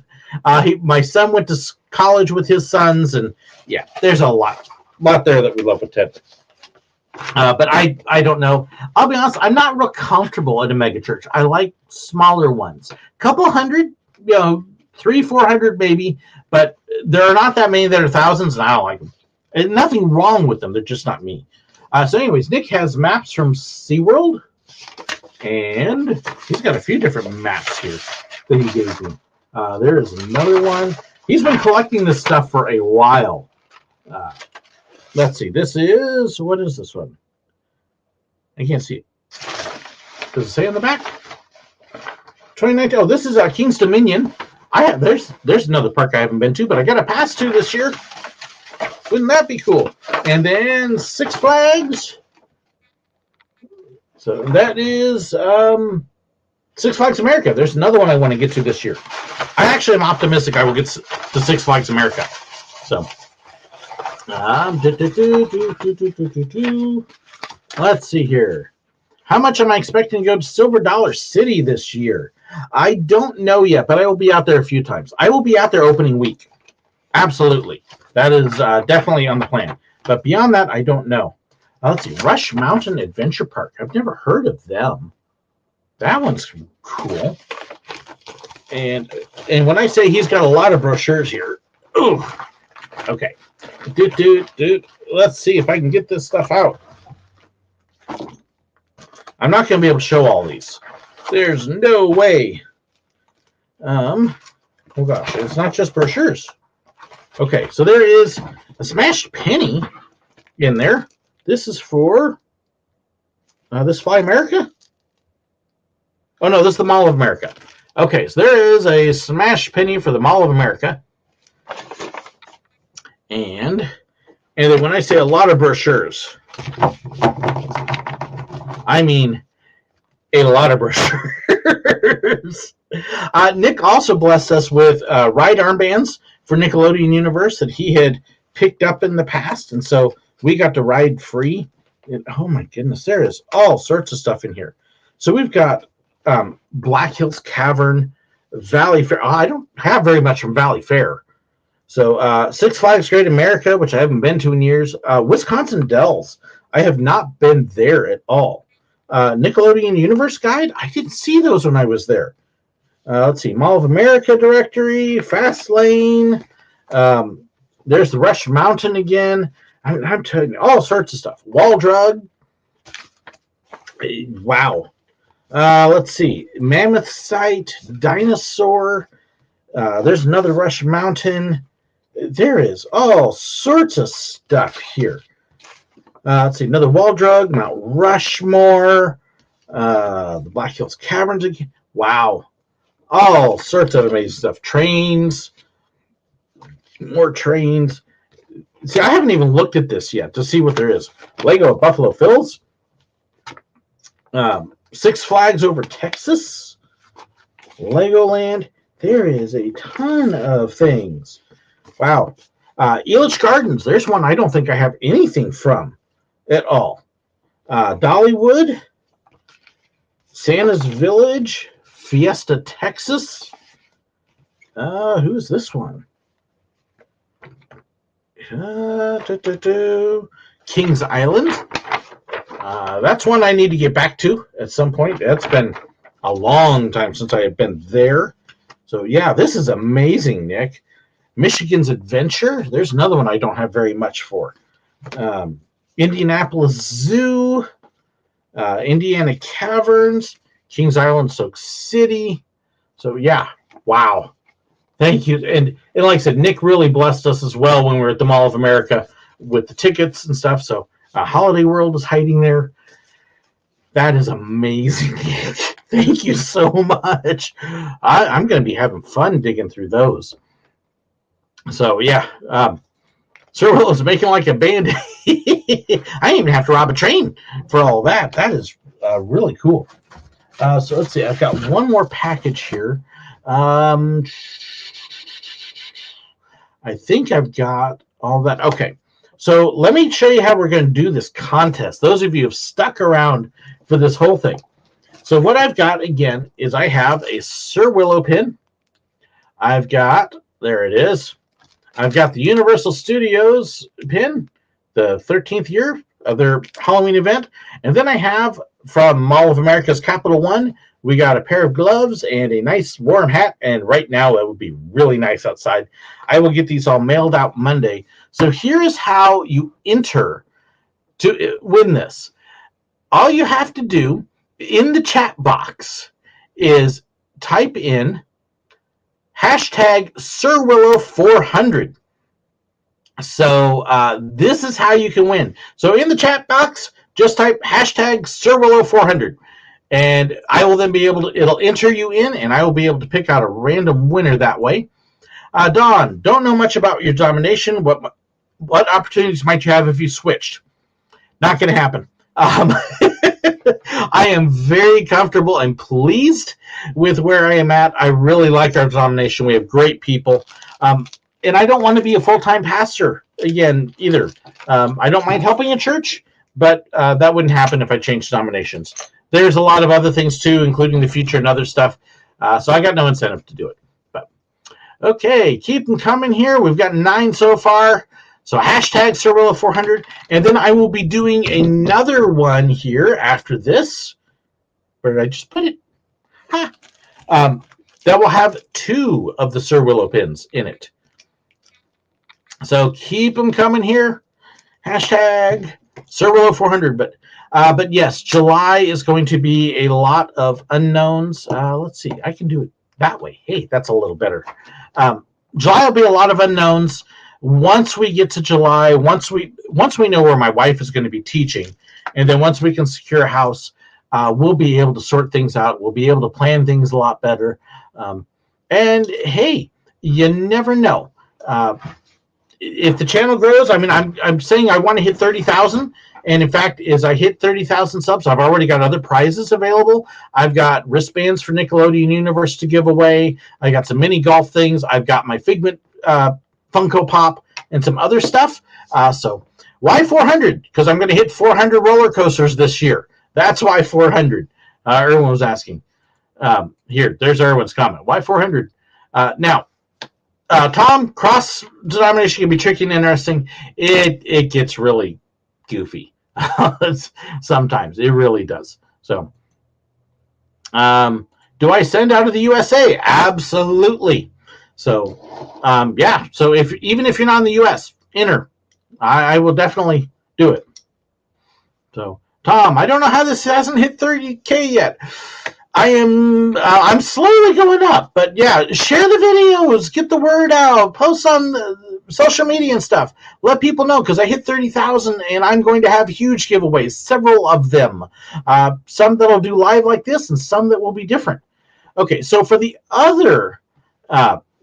My son went to college with his sons, and yeah, there's a lot there that we love with Ted. But I don't know. I'll be honest, I'm not real comfortable at a megachurch. I like smaller ones. A couple hundred, 300-400 maybe, but there are not that many that are thousands, and I don't like them. And nothing wrong with them. They're just not me. So anyways, Nick has maps from SeaWorld, and he's got a few different maps here that he gave me. There is another one. He's been collecting this stuff for a while. Let's see. What is this one? I can't see it. Does it say on the back? 2019. Oh, this is King's Dominion. There's another park I haven't been to, but I got a pass to this year. Wouldn't that be cool? And then Six Flags. So that is Six Flags America. There's another one I want to get to this year. I actually am optimistic I will get to Six Flags America. So, let's see here. How much am I expecting to go to Silver Dollar City this year? I don't know yet, but I will be out there a few times. I will be out there opening week. Absolutely. That is definitely on the plan. But beyond that, I don't know. Let's see. Rush Mountain Adventure Park. I've never heard of them. That one's cool. And when I say he's got a lot of brochures here. Ooh. Okay. Let's see if I can get this stuff out. I'm not going to be able to show all these. There's no way. Oh gosh, it's not just brochures. Okay, so there is a smashed penny in there. This is for this Fly America? Oh no, this is the Mall of America. Okay, so there is a smashed penny for the Mall of America. And then when I say a lot of brochures, I mean a lot of brochures. Nick also blessed us with ride armbands for Nickelodeon Universe that he had picked up in the past, and so we got to ride free. And, oh my goodness, there is all sorts of stuff in here. So we've got Black Hills Cavern, Valley Fair. Oh, I don't have very much from Valley Fair. So Six Flags Great America, which I haven't been to in years. Wisconsin Dells. I have not been there at all. Nickelodeon Universe Guide. I didn't see those when I was there. Let's see. Mall of America directory. Fast Lane. There's the Rush Mountain again. I'm telling you, all sorts of stuff. Wall Drug. Wow. Let's see. Mammoth Site. Dinosaur. There's another Rush Mountain. There is all sorts of stuff here. Let's see. Another Wall Drug. Mount Rushmore. The Black Hills Caverns again. Wow. All sorts of amazing stuff. Trains. More trains. See, I haven't even looked at this yet to see what there is. Lego at Buffalo Phil's. Six Flags over Texas. Legoland. There is a ton of things. Wow. Busch Gardens. There's one I don't think I have anything from at all. Dollywood. Santa's Village. Fiesta, Texas. Who's this one? Kings Island. That's one I need to get back to at some point. That's been a long time since I have been there. So, yeah, this is amazing, Nick. Michigan's Adventure. There's another one I don't have very much for. Indianapolis Zoo. Indiana Caverns. Kings Island, Soak City. So, yeah, wow. Thank you. And like I said, Nick really blessed us as well when we were at the Mall of America with the tickets and stuff. So, Holiday World is hiding there. That is amazing, Nick. Thank you so much. I'm going to be having fun digging through those. So, yeah. SirWillow's making like a band. I didn't even have to rob a train for all that. That is really cool. So let's see. I've got one more package here. I think I've got all that. Okay. So let me show you how we're going to do this contest. Those of you who have stuck around for this whole thing. So what I've got, again, is I have a SirWillow pin. I've got, there it is. I've got the Universal Studios pin, the 13th year of their Halloween event. And then I have, from Mall of America's Capital One, we got a pair of gloves and a nice warm hat. And right now, it would be really nice outside. I will get these all mailed out Monday. So here is how you enter to win this. All you have to do in the chat box is type in hashtag SirWillow400. So this is how you can win. So in the chat box, just type hashtag SirWillow400. And I will then be able to, it'll enter you in, and I will be able to pick out a random winner that way. Dawn, don't know much about your domination. What opportunities might you have if you switched? Not going to happen. I am very comfortable and pleased with where I am at. I really like our denomination. We have great people. And I don't want to be a full-time pastor again either. I don't mind helping a church, but that wouldn't happen if I changed denominations. There's a lot of other things too, including the future and other stuff. So I got no incentive to do it. But okay, keep them coming here. We've got 9 so far. So hashtag SirWillow 400. And then I will be doing another one here after this. Where did I just put it? Huh. That will have 2 of the SirWillow pins in it. So keep them coming here. Hashtag SirWillow 400. But yes, July is going to be a lot of unknowns. Let's see. I can do it that way. Hey, that's a little better. July will be a lot of unknowns. Once we get to July, once we know where my wife is going to be teaching, and then once we can secure a house, we'll be able to sort things out. We'll be able to plan things a lot better. And hey, you never know. If the channel grows, I mean, I'm saying I want to hit 30,000. And in fact, as I hit 30,000 subs, I've already got other prizes available. I've got wristbands for Nickelodeon Universe to give away. I got some mini golf things. I've got my Figment Funko Pop and some other stuff. So why 400? Because I'm going to hit 400 roller coasters this year. That's why 400. Erwin was asking. Here, there's Erwin's comment. Why 400? Now, Tom, cross-denomination can be tricky and interesting. It gets really goofy. Sometimes. It really does. So, do I send out of the USA? Absolutely. So, yeah. So, even if you're not in the US, enter. I will definitely do it. So, Tom, I don't know how this hasn't hit 30K yet. I'm slowly going up, but yeah, share the videos, get the word out, post on social media and stuff. Let people know, because I hit 30,000 and I'm going to have huge giveaways, several of them. Some that will do live like this and some that will be different. Okay, so for the other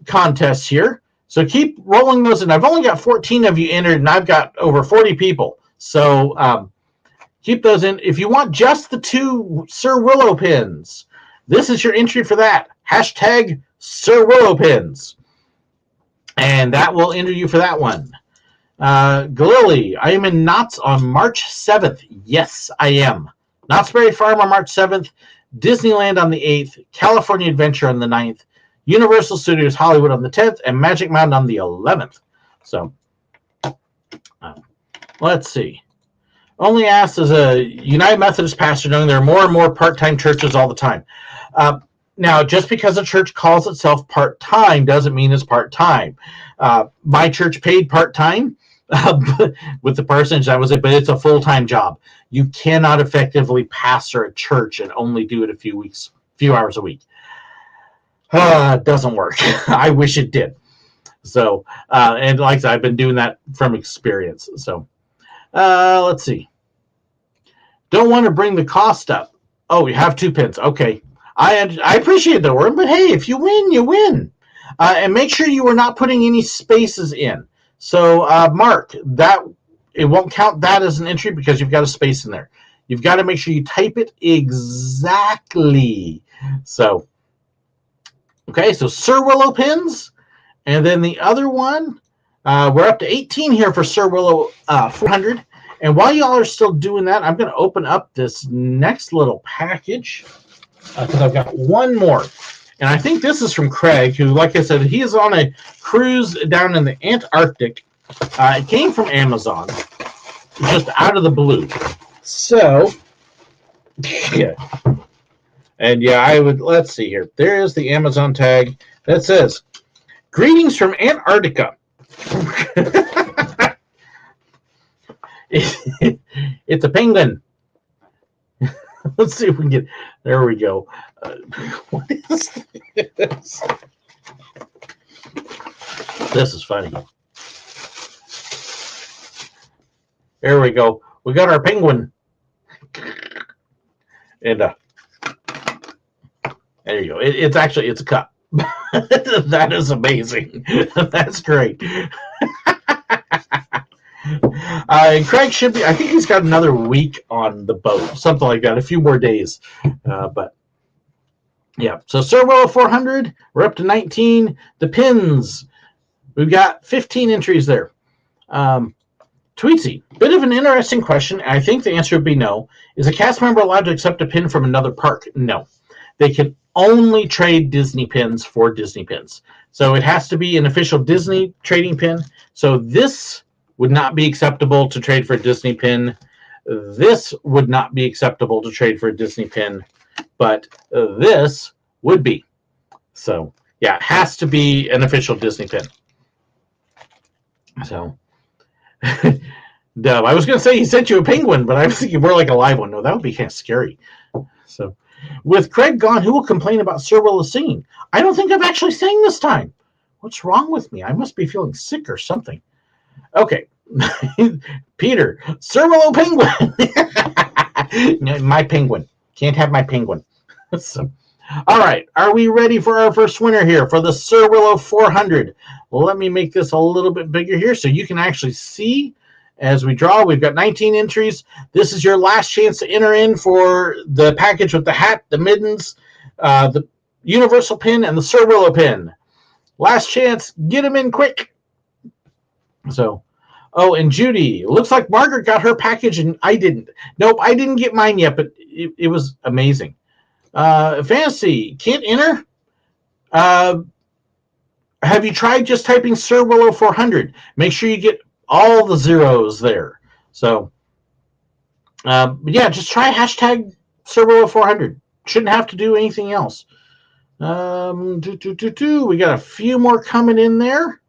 contests here, so keep rolling those in. I've only got 14 of you entered and I've got over 40 people. So keep those in. If you want just the 2 SirWillow pins, this is your entry for that. Hashtag SirWillow pins. And that will enter you for that one. Galili, I am in Knott's on March 7th. Yes, I am. Knott's Berry Farm on March 7th. Disneyland on the 8th. California Adventure on the 9th. Universal Studios Hollywood on the 10th. And Magic Mountain on the 11th. So, let's see. Only asked as a United Methodist pastor, knowing there are more and more part-time churches all the time. Now, just because a church calls itself part-time doesn't mean it's part-time. My church paid part-time with the percentage that was it, but it's a full-time job. You cannot effectively pastor a church and only do it a few hours a week. It doesn't work. I wish it did. So, and like I said, I've been doing that from experience. So, let's see. Don't want to bring the cost up. Oh, you have 2 pins. Okay. I appreciate the word, but hey, if you win, you win. And make sure you are not putting any spaces in. So, Mark, it won't count that as an entry because you've got a space in there. You've got to make sure you type it exactly. So, okay, so SirWillow pins. And then the other one, we're up to 18 here for SirWillow 400. And while y'all are still doing that, I'm going to open up this next little package because I've got one more. And I think this is from Craig, who, like I said, he is on a cruise down in the Antarctic. It came from Amazon, just out of the blue. So, yeah. And yeah, let's see here. There is the Amazon tag that says, "Greetings from Antarctica." It's a penguin. Let's see if we can get. There we go. What is this? This is funny. There we go. We got our penguin. And there you go. It's a cup. That is amazing. That's great. Craig should be, I think he's got another week on the boat, something like that, a few more days. But yeah, so SirWillow 400, we're up to 19. The pins, we've got 15 entries there. Tweetsy, bit of an interesting question. I think the answer would be no. Is a cast member allowed to accept a pin from another park? No. They can only trade Disney pins for Disney pins. So it has to be an official Disney trading pin. So this would not be acceptable to trade for a Disney pin. This would not be acceptable to trade for a Disney pin. But this would be. So, yeah, it has to be an official Disney pin. So, I was going to say he sent you a penguin, but I was thinking more like a live one. No, that would be kind of scary. So, with Craig gone, who will complain about SirWillow singing? I don't think I've actually sang this time. What's wrong with me? I must be feeling sick or something. Okay. Peter, SirWillow penguin. No, my penguin. Can't have my penguin. So, all right. Are we ready for our first winner here for the SirWillow 400? Well, let me make this a little bit bigger here so you can actually see as we draw. We've got 19 entries. This is your last chance to enter in for the package with the hat, the mittens, the universal pin, and the SirWillow pin. Last chance. Get them in quick. So, oh, and Judy, looks like Margaret got her package and I didn't. Nope, I didn't get mine yet, but it was amazing. Fantasy, can't enter? Have you tried just typing SirWillow 400? Make sure you get all the zeros there. So, yeah, just try hashtag SirWillow 400. Shouldn't have to do anything else. We got a few more coming in there.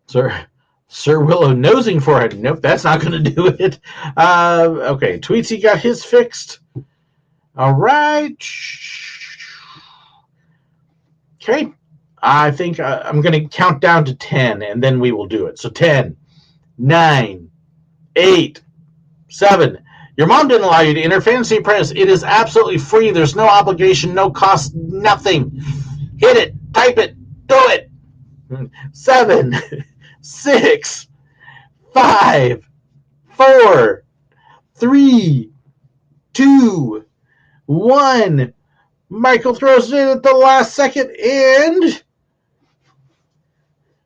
SirWillow nosing 400. Nope, that's not going to do it. Okay, Tweetsy got his fixed. All right. Okay. I think I'm going to count down to 10, and then we will do it. So 10, 9, 8, 7. Your mom didn't allow you to enter Fantasy Apprentice. It is absolutely free. There's no obligation, no cost, nothing. Hit it. Type it. Do it. 7, 6, 5, 4, 3, 2, 1. Michael throws it in at the last second, and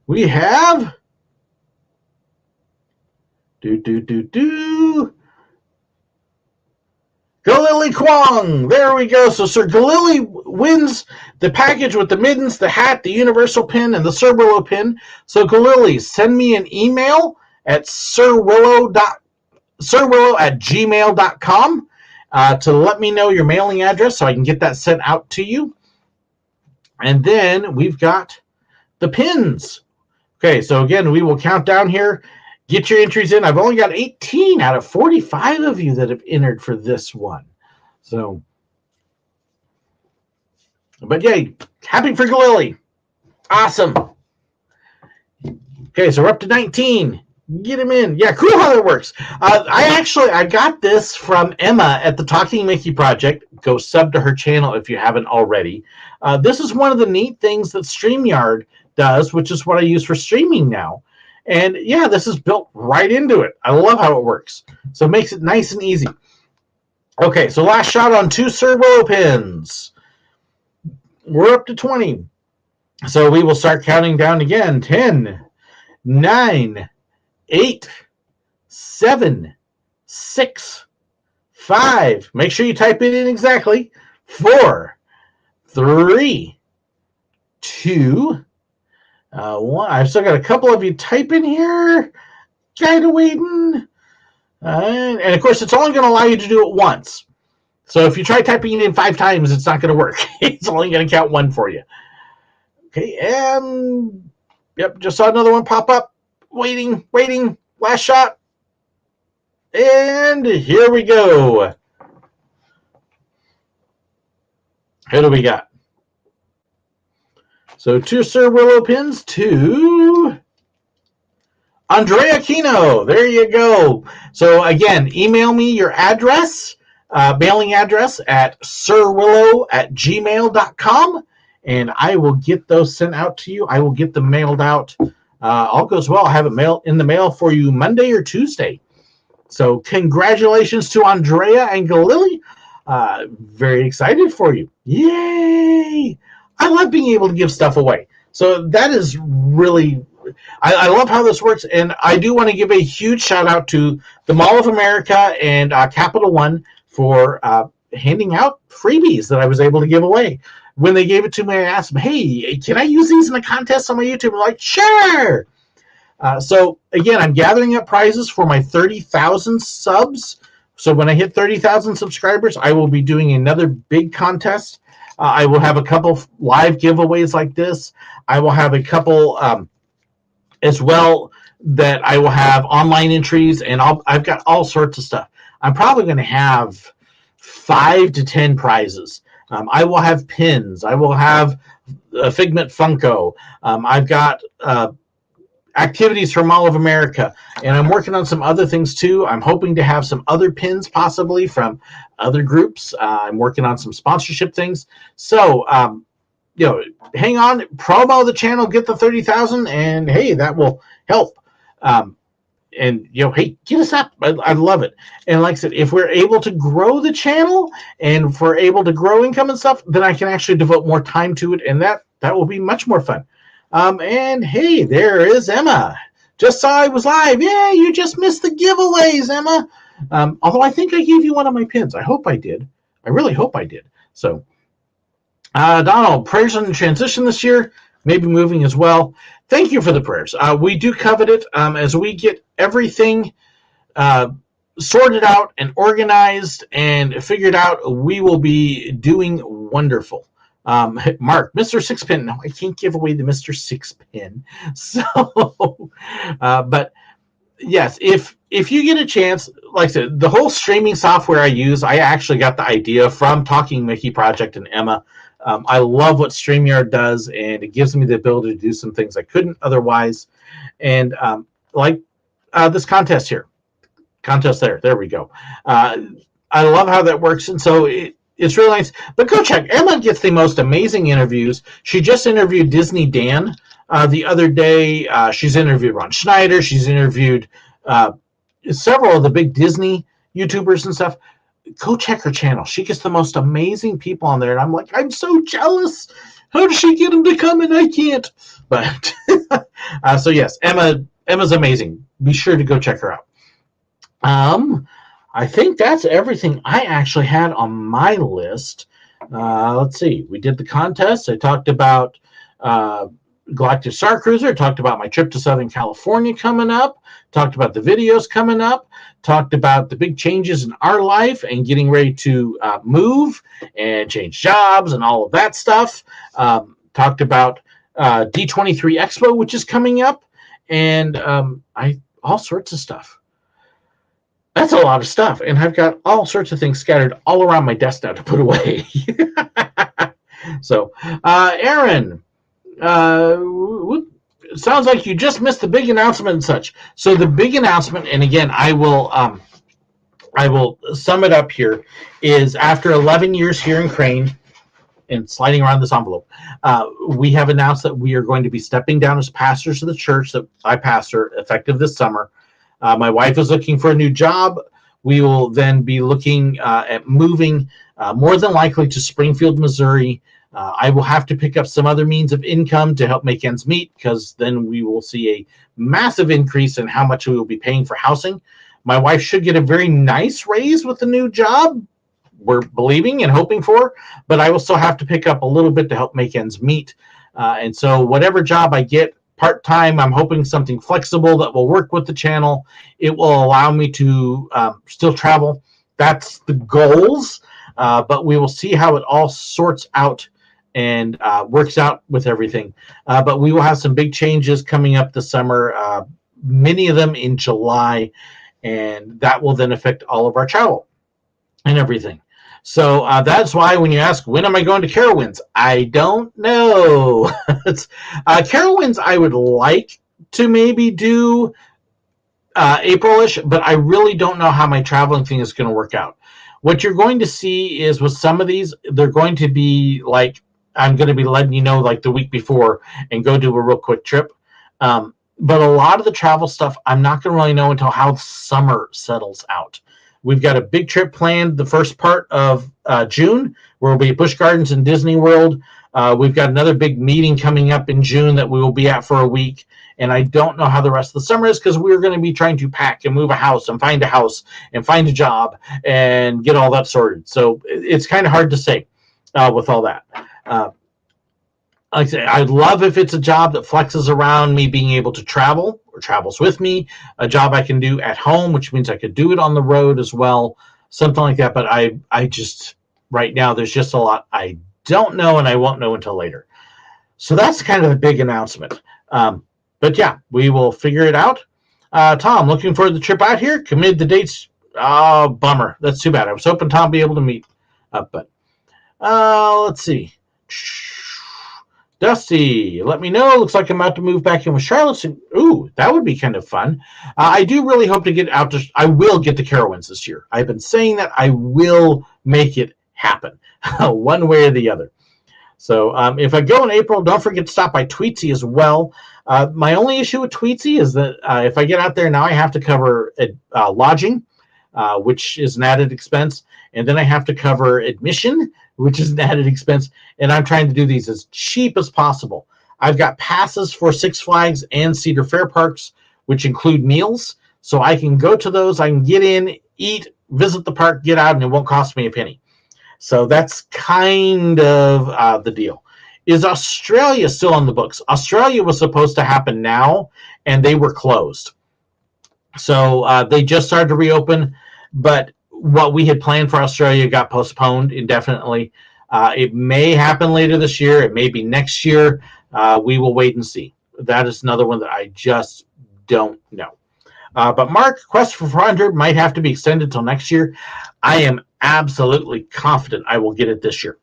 we have Galili Kwong. There we go. So Sir Galili wins the package with the mittens, the hat, the universal pin, and the SirWillow pin. So Galili, send me an email at SirWillow@gmail.com to let me know your mailing address so I can get that sent out to you. And then we've got the pins. Okay, so again, we will count down here. Get your entries in. I've only got 18 out of 45 of you that have entered for this one. So, but yay, happy for Galili. Awesome. Okay, so we're up to 19. Get him in. Yeah, cool how that works. I got this from Emma at the Talking Mickey Project. Go sub to her channel if you haven't already. This is one of the neat things that StreamYard does, which is what I use for streaming now. And yeah, this is built right into it. I love how it works. So it makes it nice and easy. Okay, so last shot on 2 SirWillow pins. We're up to 20. So we will start counting down again. 10, 9, 8, 7, 6, 5. Make sure you type it in exactly. 4, 3, 2, 1. I've still got a couple of you type in here. Kind of waiting. And of course, it's only going to allow you to do it once. So if you try typing it in 5 times, it's not going to work. It's only going to count 1 for you. Okay, and yep, just saw another one pop up. Waiting. Last shot. And here we go. Who do we got? So 2 SirWillow pins to Andrea Kino. There you go. So again, email me your address, mailing address at SirWillow@gmail.com, and I will get those sent out to you. I will get them mailed out All goes well. I have it in the mail for you Monday or Tuesday. So congratulations to Andrea and Galili. Very excited for you. Yay! I love being able to give stuff away. So that is really, I love how this works. And I do want to give a huge shout out to the Mall of America and Capital One for handing out freebies that I was able to give away. When they gave it to me, I asked them, hey, can I use these in a contest on my YouTube? They're like, sure. So again, I'm gathering up prizes for my 30,000 subs. So when I hit 30,000 subscribers, I will be doing another big contest. I will have a couple live giveaways like this. I will have a couple as well that I will have online entries, and I've got all sorts of stuff. I'm probably going to have 5 to 10 prizes. I will have pins. I will have a Figment Funko. I've got activities from Mall of America, and I'm working on some other things too. I'm hoping to have some other pins possibly from other groups. I'm working on some sponsorship things. So, hang on, promo the channel, get the 30,000, and hey, that will help. And hey, get us up. I love it. And like I said, if we're able to grow the channel and if we're able to grow income and stuff, then I can actually devote more time to it, and that will be much more fun. And hey, there is Emma. Just saw I was live. Yeah, you just missed the giveaways, Emma. Although I think I gave you one of my pins. I hope I did. I really hope I did. So, Donald, prayers on the transition this year, maybe moving as well. Thank you for the prayers. We do covet it. As we get everything sorted out and organized and figured out, we will be doing wonderful. Mark, Mr. Sixpin. No, I can't give away the Mr. Sixpin. So, but yes, if you get a chance, like I said, the whole streaming software I use, I actually got the idea from Talking Mickey Project and Emma. I love what StreamYard does, and it gives me the ability to do some things I couldn't otherwise. And this contest here. Contest there we go. I love how that works, and so it's really nice. But go check. Emma gets the most amazing interviews. She just interviewed Disney Dan the other day. She's interviewed Ron Schneider. She's interviewed several of the big Disney YouTubers and stuff. Go check her channel. She gets the most amazing people on there, and I'm like, I'm so jealous. How does she get them to come and I can't? But so yes, Emma's amazing. Be sure to go check her out. I think that's everything I actually had on my list. Let's see. We did the contest. I talked about Galactic Starcruiser. I talked about my trip to Southern California coming up. Talked about the videos coming up. Talked about the big changes in our life and getting ready to move and change jobs and all of that stuff. Talked about D23 Expo, which is coming up, and all sorts of stuff. That's a lot of stuff, and I've got all sorts of things scattered all around my desk now to put away. So, Aaron, sounds like you just missed the big announcement and such. So the big announcement, and again, I will sum it up here, is after 11 years here in Crane and sliding around this envelope, we have announced that we are going to be stepping down as pastors of the church that I pastor effective this summer. My wife is looking for a new job. We will then be looking at moving more than likely to Springfield, Missouri. I will have to pick up some other means of income to help make ends meet, because then we will see a massive increase in how much we will be paying for housing. My wife should get a very nice raise with the new job we're believing and hoping for, but I will still have to pick up a little bit to help make ends meet. And so whatever job I get part-time, I'm hoping something flexible that will work with the channel. It will allow me to still travel. That's the goals, but we will see how it all sorts out and works out with everything. But we will have some big changes coming up this summer, many of them in July, and that will then affect all of our travel and everything. So that's why when you ask, when am I going to Carowinds? I don't know. Carowinds, I would like to maybe do April-ish, but I really don't know how my traveling thing is going to work out. What you're going to see is with some of these, they're going to be like, I'm going to be letting you know like the week before and go do a real quick trip. But a lot of the travel stuff, I'm not going to really know until how summer settles out. We've got a big trip planned the first part of June, where we'll be at Busch Gardens and Disney World. We've got another big meeting coming up in June that we will be at for a week. And I don't know how the rest of the summer is because we're going to be trying to pack and move a house and find a job and get all that sorted. So it's kind of hard to say with all that. Like I say, I'd love if it's a job that flexes around me being able to travel or travels with me, a job I can do at home, which means I could do it on the road as well, something like that. But I just, right now, there's just a lot I don't know, and I won't know until later. So that's kind of a big announcement. But yeah, we will figure it out. Tom, looking forward to the trip out here. Committed the dates. Oh, bummer. That's too bad. I was hoping Tom would be able to meet up, but let's see. Dusty, let me know. Looks like I'm about to move back in with Charlotte. Ooh, that would be kind of fun. I do really hope to get out to. I will get the Carowinds this year. I've been saying that I will make it happen, one way or the other. So if I go in April, don't forget to stop by Tweetsy as well. My only issue with Tweetsy is that if I get out there now, I have to cover lodging, which is an added expense, and then I have to cover admission, which is an added expense, and I'm trying to do these as cheap as possible. I've got passes for Six Flags and Cedar Fair parks, which include meals, so I can go to those, I can get in, eat, visit the park, get out, and it won't cost me a penny. So that's kind of the deal. Is Australia still on the books? Australia was supposed to happen now, and they were closed. So they just started to reopen, but what we had planned for Australia got postponed indefinitely. It may happen later this year. It may be next year. We will wait and see. That is another one that I just don't know. But Mark, Quest for 400 might have to be extended till next year. I am absolutely confident I will get it this year.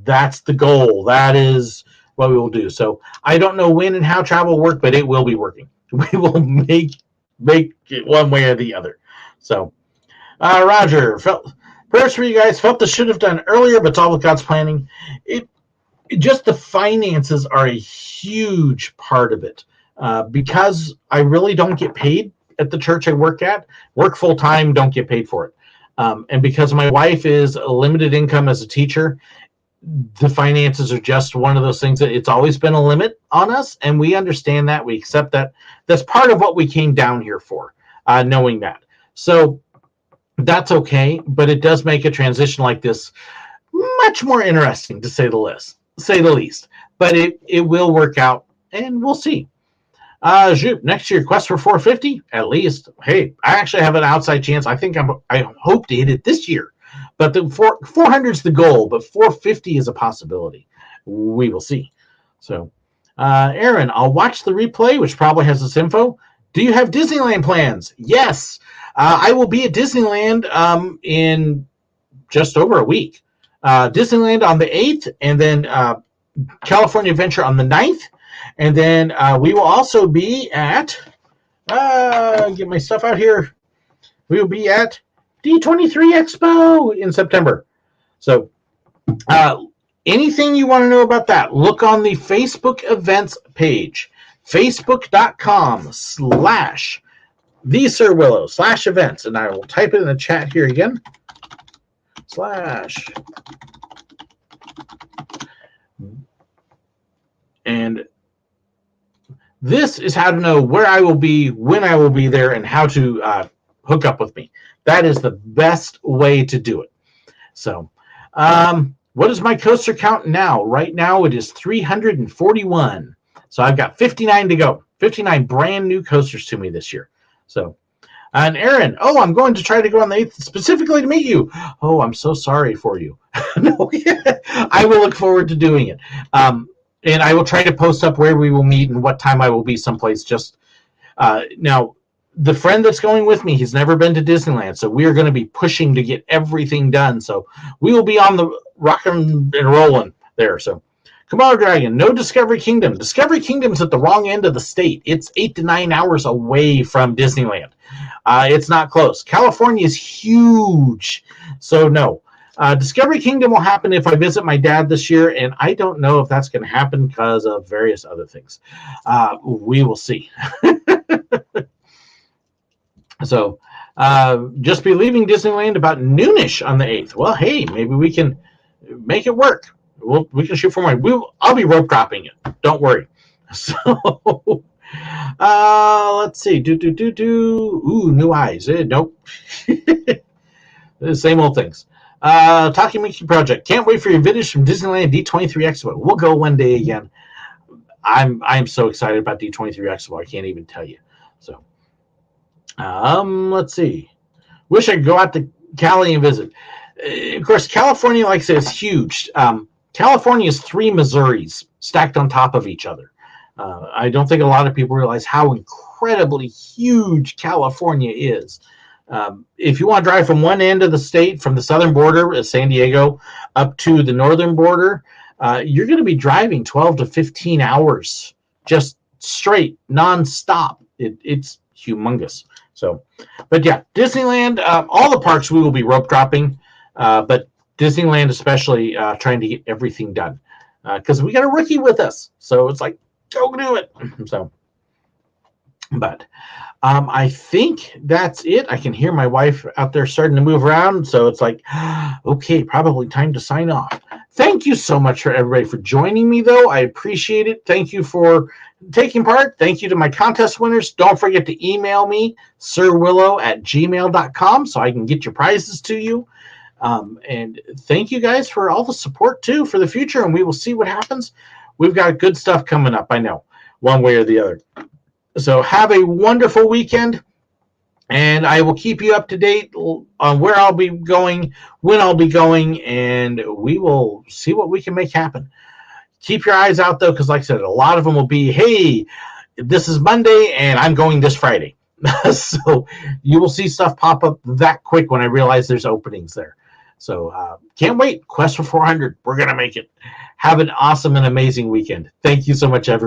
That's the goal. That is what we will do. So I don't know when and how travel will work, but it will be working. We will make it one way or the other. So, Roger, prayers for you guys. Felt this should have done earlier, but it's all with God's planning. Just the finances are a huge part of it. Because I really don't get paid at the church I work full time, don't get paid for it. And because my wife is a limited income as a teacher, the finances are just one of those things that it's always been a limit on us, and we understand that. We accept that. That's part of what we came down here for, knowing that. So that's okay, but it does make a transition like this much more interesting, to say the least. But it will work out, and we'll see. Next year, Quest for 450, at least. Hey, I actually have an outside chance. I hope to hit it this year. But the 400 is the goal, but 450 is a possibility. We will see. So, Aaron, I'll watch the replay, which probably has this info. Do you have Disneyland plans? Yes. I will be at Disneyland in just over a week. Disneyland on the 8th, and then California Adventure on the 9th. And then we will also be at, get my stuff out here. We will be at D23 Expo in September. So anything you want to know about that, look on the Facebook events page, facebook.com/TheSirWillow/events. And I will type it in the chat here again. And this is how to know where I will be, when I will be there, and how to hook up with me. That is the best way to do it. So, what is my coaster count now? Right now, it is 341. So I've got 59 to go. 59 brand new coasters to me this year. So, and Aaron, I'm going to try to go on the 8th specifically to meet you. Oh, I'm so sorry for you. No, I will look forward to doing it. And I will try to post up where we will meet and what time I will be someplace. Just now, the friend that's going with me, he's never been to Disneyland, so we are going to be pushing to get everything done. So we will be on the rocking and rolling there. So, Komodo Dragon, no Discovery Kingdom. Discovery Kingdom's at the wrong end of the state. It's 8 to 9 hours away from Disneyland. It's not close. California is huge, so no. Discovery Kingdom will happen if I visit my dad this year, and I don't know if that's going to happen because of various other things. We will see. So, just be leaving Disneyland about noonish on the 8th. Well, hey, maybe we can make it work. We can shoot for more. I'll be rope dropping it. Don't worry. So, let's see. Ooh, new eyes. Nope. Same old things. Talking Mickey Project. Can't wait for your videos from Disneyland D23 Expo. We'll go one day again. I'm so excited about D23 Expo. I can't even tell you. So, let's see. Wish I could go out to Cali and visit. Of course, California, like I said, is huge. California is 3 Missouris stacked on top of each other. I don't think a lot of people realize how incredibly huge California is. If you want to drive from one end of the state, from the southern border, San Diego, up to the northern border, you're going to be driving 12 to 15 hours just straight, nonstop. It's humongous. So, but yeah, Disneyland, all the parks we will be rope dropping, but Disneyland especially trying to get everything done because we got a rookie with us. So it's like, go do it. So, but I think that's it. I can hear my wife out there starting to move around. So it's like, okay, probably time to sign off. Thank you so much for everybody for joining me, though. I appreciate it. Thank you for taking part. Thank you to my contest winners. Don't forget to email me, SirWillow@gmail.com, so I can get your prizes to you. And thank you guys for all the support, too, for the future. And we will see what happens. We've got good stuff coming up, I know, one way or the other. So have a wonderful weekend, and I will keep you up to date on where I'll be going, when I'll be going, and we will see what we can make happen. Keep your eyes out, though, because like I said, a lot of them will be, hey, this is Monday, and I'm going this Friday. So you will see stuff pop up that quick when I realize there's openings there. So can't wait. Quest for 400. We're going to make it. Have an awesome and amazing weekend. Thank you so much, everybody.